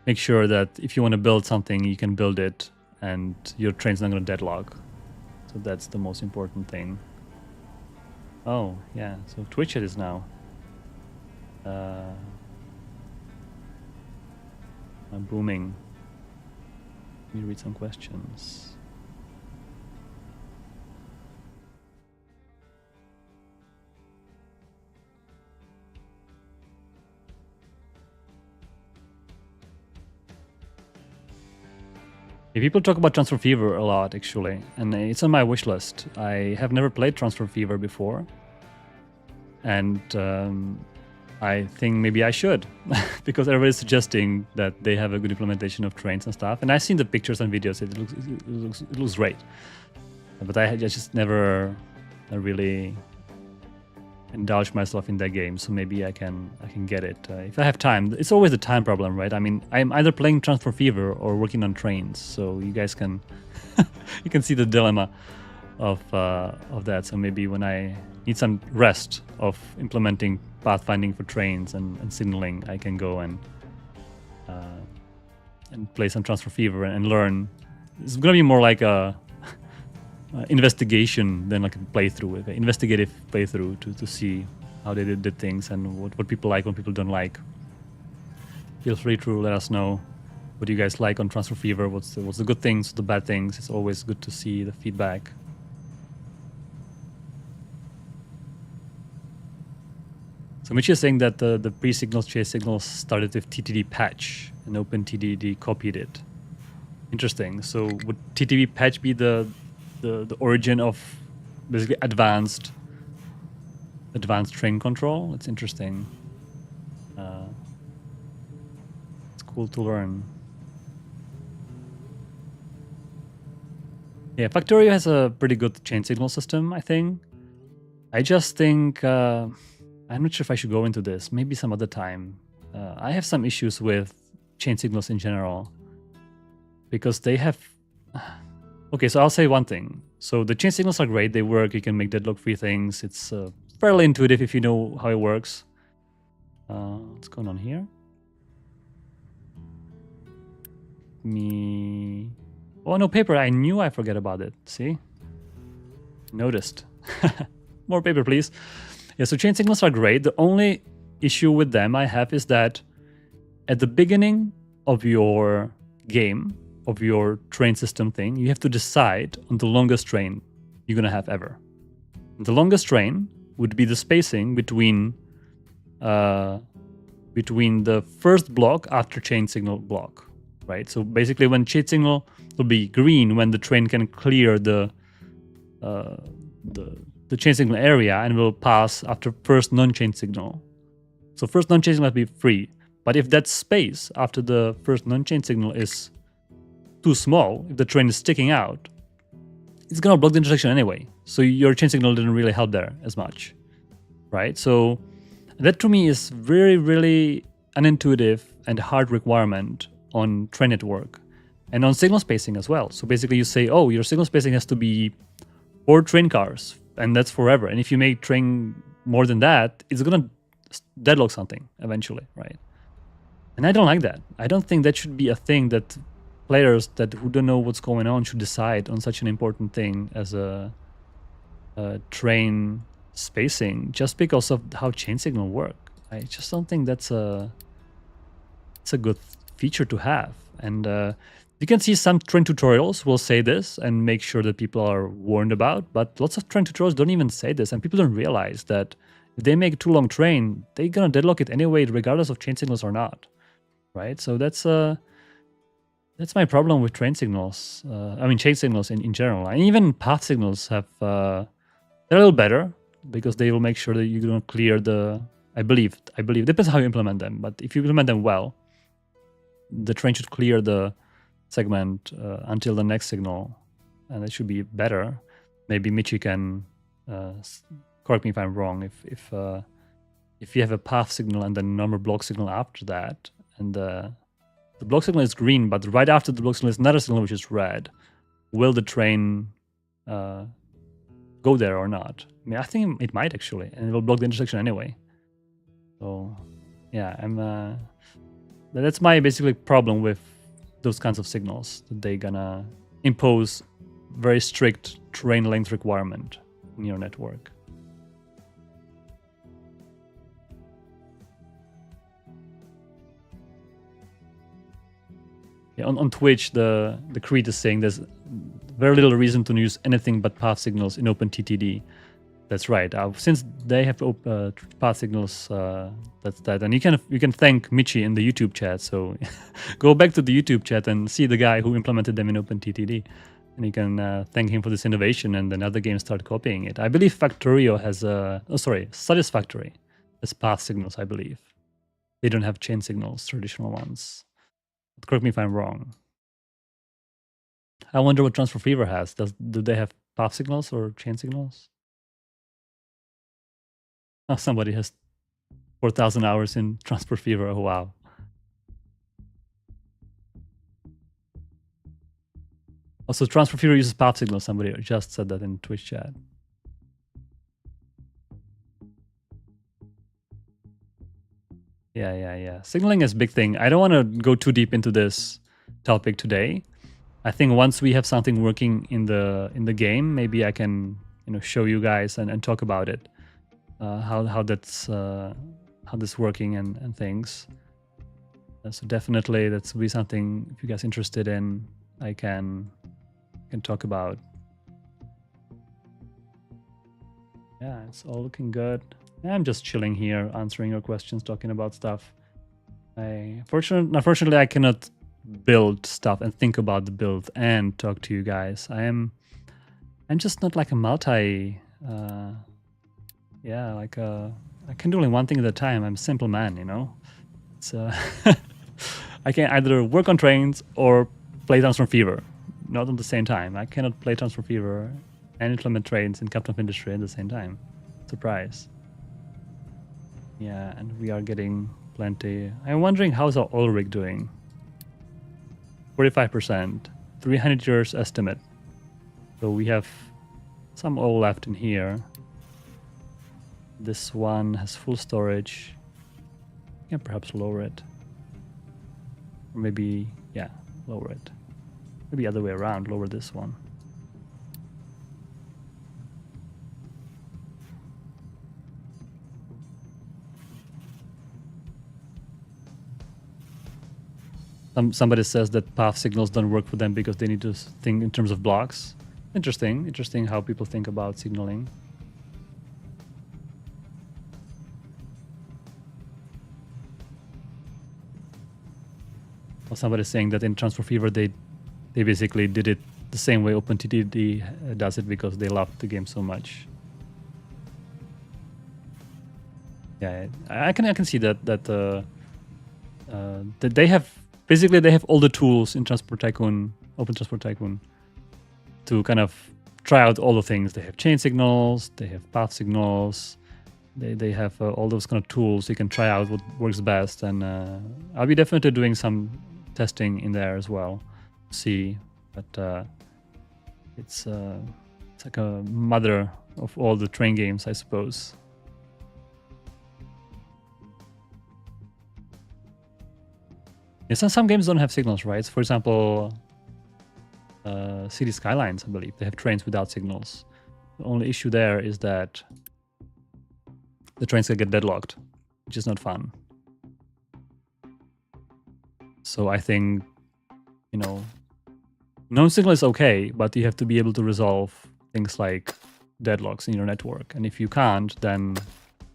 make sure that if you want to build something, you can build it and your train's not going to deadlock. So that's the most important thing. Oh, yeah, so Twitch it is now. I'm booming. Let me read some questions. People talk about Transfer Fever a lot, actually, and it's on my wish list. I have never played Transfer Fever before, and I think maybe I should, because everybody's suggesting that they have a good implementation of trains and stuff, and I've seen the pictures and videos. It looks great, but I just never really indulge myself in that game, so maybe I can get it if I have time. It's always the time problem, right? I mean, I'm either playing Transfer Fever or working on trains, so you guys can you can see the dilemma of that. So maybe when I need some rest of implementing pathfinding for trains and signaling, I can go and play some Transfer Fever and learn. It's gonna be more like a investigation than like a playthrough, an investigative playthrough to see how they did things and what people like, what people don't like. Feel free to let us know what you guys like on Transfer Fever, what's the good things, the bad things. It's always good to see the feedback. So Mitch is saying that the pre-signals, chase signals started with TTD patch and OpenTDD copied it. Interesting. So would TTD patch be the origin of basically advanced train control? It's interesting. It's cool to learn. Yeah, Factorio has a pretty good chain signal system, I think. I just think I'm not sure if I should go into this. Maybe some other time. I have some issues with chain signals in general because they have. Okay, so I'll say one thing. So the chain signals are great. They work. You can make deadlock-free things. It's fairly intuitive if you know how it works. What's going on here? Oh, no paper. I knew I forget about it. See? Noticed. More paper, please. Yeah, so chain signals are great. The only issue with them I have is that at the beginning of your game, of your train system thing, you have to decide on the longest train you're going to have ever. And the longest train would be the spacing between the first block after chain signal block, right? So basically when chain signal will be green when the train can clear the chain signal area and will pass after first non-chain signal. So first non-chain signal must be free. But if that space after the first non-chain signal is too small, if the train is sticking out, it's gonna block the intersection anyway. So your chain signal didn't really help there as much, right? So That to me is very, really unintuitive and hard requirement on train network and on signal spacing as well. So basically you say, oh, your signal spacing has to be 4 train cars, and that's forever. And if you make train more than that, it's gonna deadlock something eventually, right? And I don't like that. I don't think that should be a thing that players that who don't know what's going on should decide on such an important thing as a train spacing just because of how chain signal work. I just don't think it's a good feature to have. And you can see some train tutorials will say this and make sure that people are warned about, but lots of train tutorials don't even say this, and people don't realize that if they make a too long train, they're gonna deadlock it anyway, regardless of chain signals or not, right? So that's my problem with train signals. I mean, chain signals in general, and even path signals have they're a little better because they will make sure that you don't clear the. I believe depends how you implement them, but if you implement them well, the train should clear the segment until the next signal, and it should be better. Maybe Michi can correct me if I'm wrong. If you have a path signal and then a normal block signal after that, and the block signal is green, but right after the block signal is another signal which is red, will the train go there or not? I mean, I think it might actually, and it will block the intersection anyway. So yeah, that's my basically problem with those kinds of signals, that they're gonna impose very strict train length requirement in your network. Yeah, on Twitch, the creed is saying there's very little reason to use anything but path signals in OpenTTD. That's right. Since they have path signals, that's that. And you can thank Michi in the YouTube chat. So go back to the YouTube chat and see the guy who implemented them in OpenTTD, and you can thank him for this innovation. And then other games start copying it. I believe Factorio has Satisfactory has path signals. I believe they don't have chain signals, traditional ones. But correct me if I'm wrong. I wonder what Transfer Fever has. Do they have path signals or chain signals? Oh, somebody has 4,000 hours in Transport Fever. Oh, wow. Also, Transfer Fever uses path signals. Somebody just said that in Twitch chat. Yeah. Signaling is a big thing. I don't want to go too deep into this topic today. I think once we have something working in the game, maybe I can show you guys and talk about it. How that's working and things. So definitely that's be something, if you guys interested in, I can talk about. Yeah, it's all looking good. I'm just chilling here, answering your questions, talking about stuff. Unfortunately, I cannot build stuff and think about the build and talk to you guys. I'm just not like a multi. I can do only one thing at a time. I'm a simple man, So I can either work on trains or play Transform Fever, not at the same time. I cannot play Transform Fever and implement trains in Captain Industry at the same time. Surprise. Yeah, and we are getting plenty. I'm wondering how's our oil rig doing? 45%, 300 years estimate. So we have some oil left in here. This one has full storage. You can perhaps lower it. Or maybe, yeah, lower it. Maybe other way around, lower this one. Somebody says that path signals don't work for them because they need to think in terms of blocks. Interesting how people think about signaling. Well, somebody's saying that in Transfer Fever they basically did it the same way OpenTTD does it because they love the game so much. Yeah, I can see that they have basically they have all the tools in Transport Tycoon, Open Transport Tycoon, to kind of try out all the things. They have chain signals, they have path signals, They have all those kind of tools. You can try out what works best, and I'll be definitely doing some testing in there as well. See, but it's like a mother of all the train games, I suppose. Yeah, some games don't have signals, right? For example, City Skylines, I believe they have trains without signals. The only issue there is that the trains can get deadlocked, which is not fun. So I think, no signal is okay, but you have to be able to resolve things like deadlocks in your network. And if you can't, then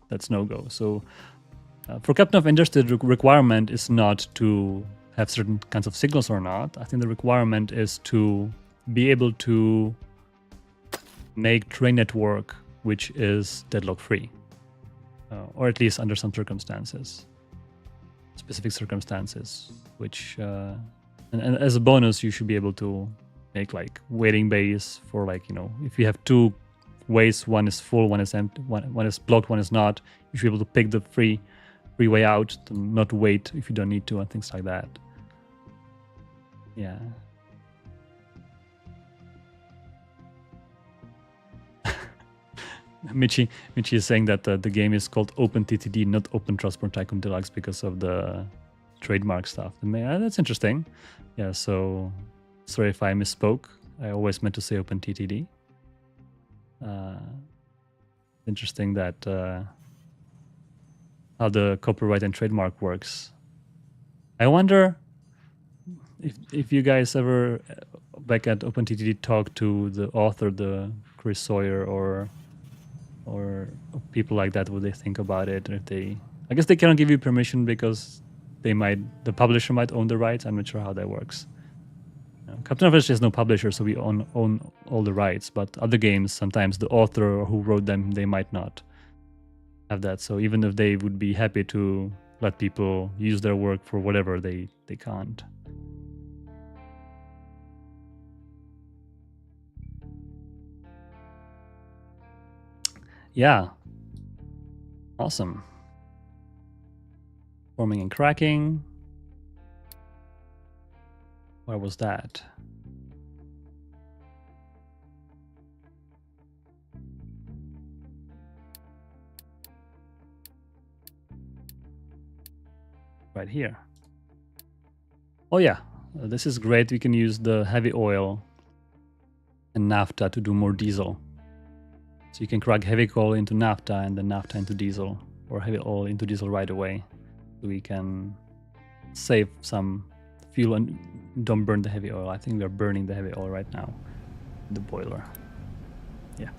that's no-go. So for Captain of Industry, the requirement is not to have certain kinds of signals or not. I think the requirement is to be able to make train network which is deadlock-free, or at least under some circumstances, specific circumstances, which... And as a bonus, you should be able to make like waiting bays for if you have two ways, one is full, one is empty, one is blocked, one is not. You should be able to pick the free way out, to not wait if you don't need to, and things like that. Yeah. Michi is saying that the game is called OpenTTD, not Open Transport Tycoon Deluxe, because of the trademark stuff. That's interesting. Yeah, so sorry if I misspoke. I always meant to say OpenTTD. Interesting that how the copyright and trademark works. I wonder if you guys ever back at OpenTTD talk to the author, the Chris Sawyer, or people like that, what they think about it, or if they... I guess they cannot give you permission because the publisher might own the rights. I'm not sure how that works. Captain of Industry has no publisher, so we own all the rights. But other games, sometimes the author who wrote them, they might not have that. So even if they would be happy to let people use their work for whatever, they can't. Yeah. Awesome. Forming and cracking. Where was that? Right here. Oh yeah, this is great. We can use the heavy oil and naphtha to do more diesel. So you can crack heavy coal into naphtha and then naphtha into diesel, or heavy oil into diesel right away. So we can save some fuel and don't burn the heavy oil. I think we are burning the heavy oil right now, the boiler. Yeah.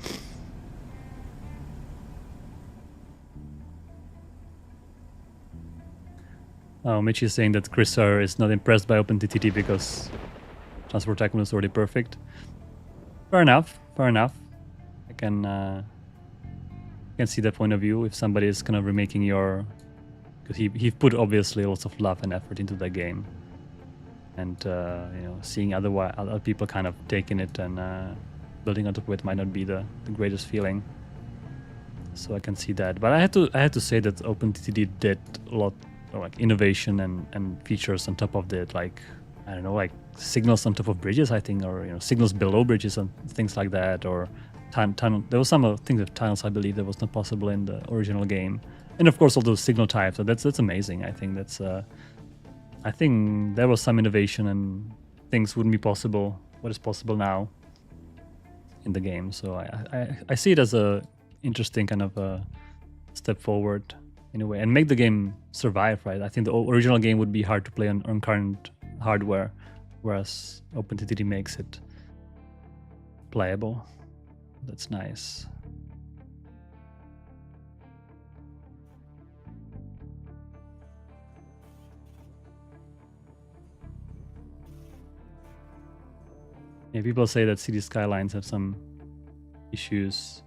Oh, Mitch is saying that Chris Sawyer is not impressed by OpenTTD because Transport Tycoon is already perfect. Fair enough. Fair enough. I can see that point of view. If somebody is kind of remaking your... Because he put obviously lots of love and effort into that game. And seeing other people kind of taking it and building on top of it might not be the greatest feeling. So I can see that. But I had to say that OpenTTD did a lot of like innovation and features on top of that, like I don't know, like signals on top of bridges, I think, or signals below bridges and things like that, or tunnel. There was some things with tunnels, I believe, that was not possible in the original game. And of course all those signal types. So that's amazing. I think that's I think there was some innovation and things wouldn't be possible. What is possible now in the game? So I see it as a interesting kind of a step forward in a way, and make the game survive, right? I think the original game would be hard to play on current hardware, whereas OpenTTD makes it playable. That's nice. Yeah, people say that City Skylines have some issues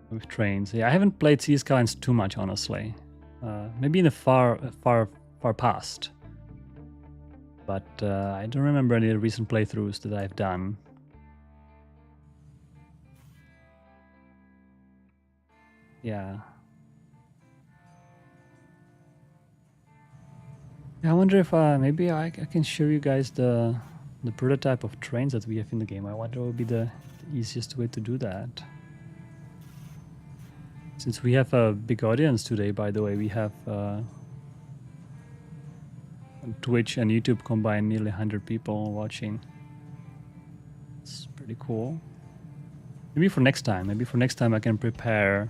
with trains. Yeah, I haven't played City Skylines too much, honestly. Maybe in the far past. But I don't remember any recent playthroughs that I've done. Yeah. Yeah, I wonder if maybe I can show you guys the prototype of trains that we have in the game. I wonder what would be the easiest way to do that. Since we have a big audience today, by the way, we have on Twitch and YouTube combined nearly 100 people watching. It's pretty cool. Maybe for next time I can prepare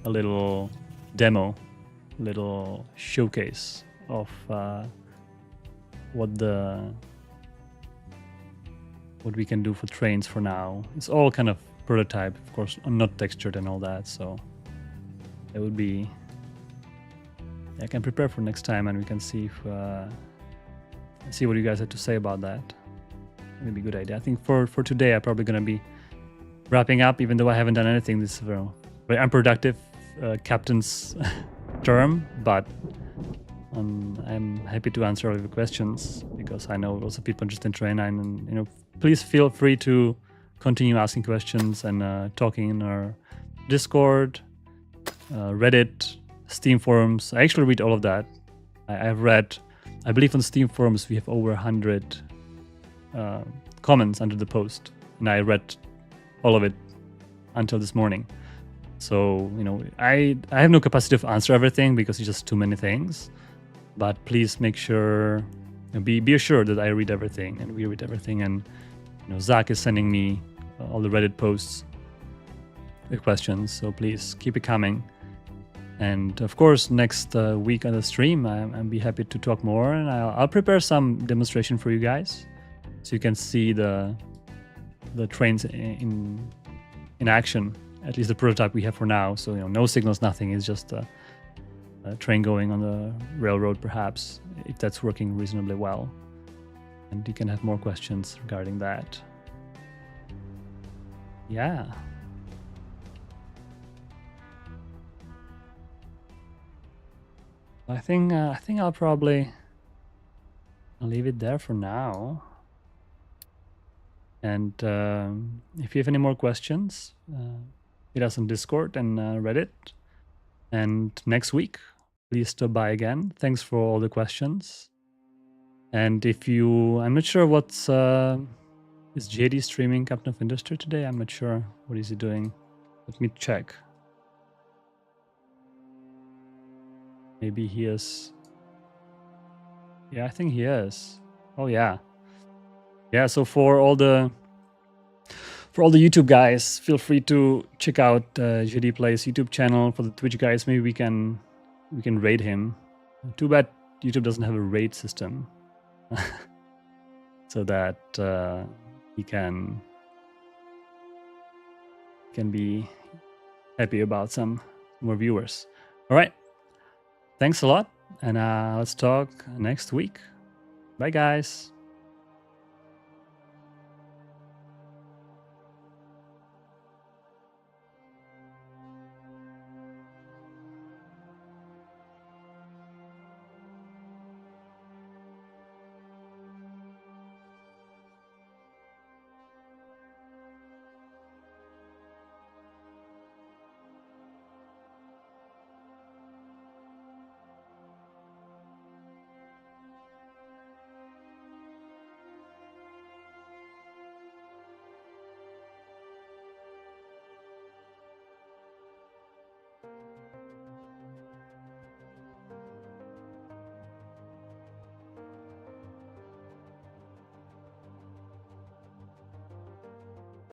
a little demo, little showcase of what we can do for trains for now. It's all kind of prototype, of course, not textured and all that, so it would be, I can prepare for next time and we can see if see what you guys have to say about that. Maybe a good idea. I think for today I'm probably gonna be wrapping up, even though I haven't done anything this very unproductive captain's term, but I'm happy to answer all of your questions because I know lots of people interested in Train 9, and please feel free to continue asking questions and talking in our Discord, Reddit, Steam forums. I actually read all of that. I've read, I believe on Steam forums we have over 100 comments under the post, and I read all of it until this morning. So I have no capacity to answer everything because it's just too many things. But please make sure, be assured that I read everything and we read everything. And Zach is sending me all the Reddit posts with questions, so please keep it coming. And of course, next week on the stream, I'll be happy to talk more, and I'll prepare some demonstration for you guys, so you can see the trains in action. At least the prototype we have for now. So no signals, nothing. It's just a train going on the railroad, perhaps, if that's working reasonably well. And you can have more questions regarding that. Yeah. I think I'll leave it there for now. And if you have any more questions, hit us on Discord and Reddit. And next week, please stop by again. Thanks for all the questions. And if I'm not sure what's, is JD streaming Captain of Industry today? I'm not sure. What is he doing? Let me check. Maybe he is. Yeah, I think he is. Oh yeah. Yeah, so for all the YouTube guys, feel free to check out JD Play's YouTube channel. For the Twitch guys, maybe we can raid him. Too bad YouTube doesn't have a raid system, so that he can be happy about some more viewers. All right, thanks a lot, and let's talk next week. Bye, guys.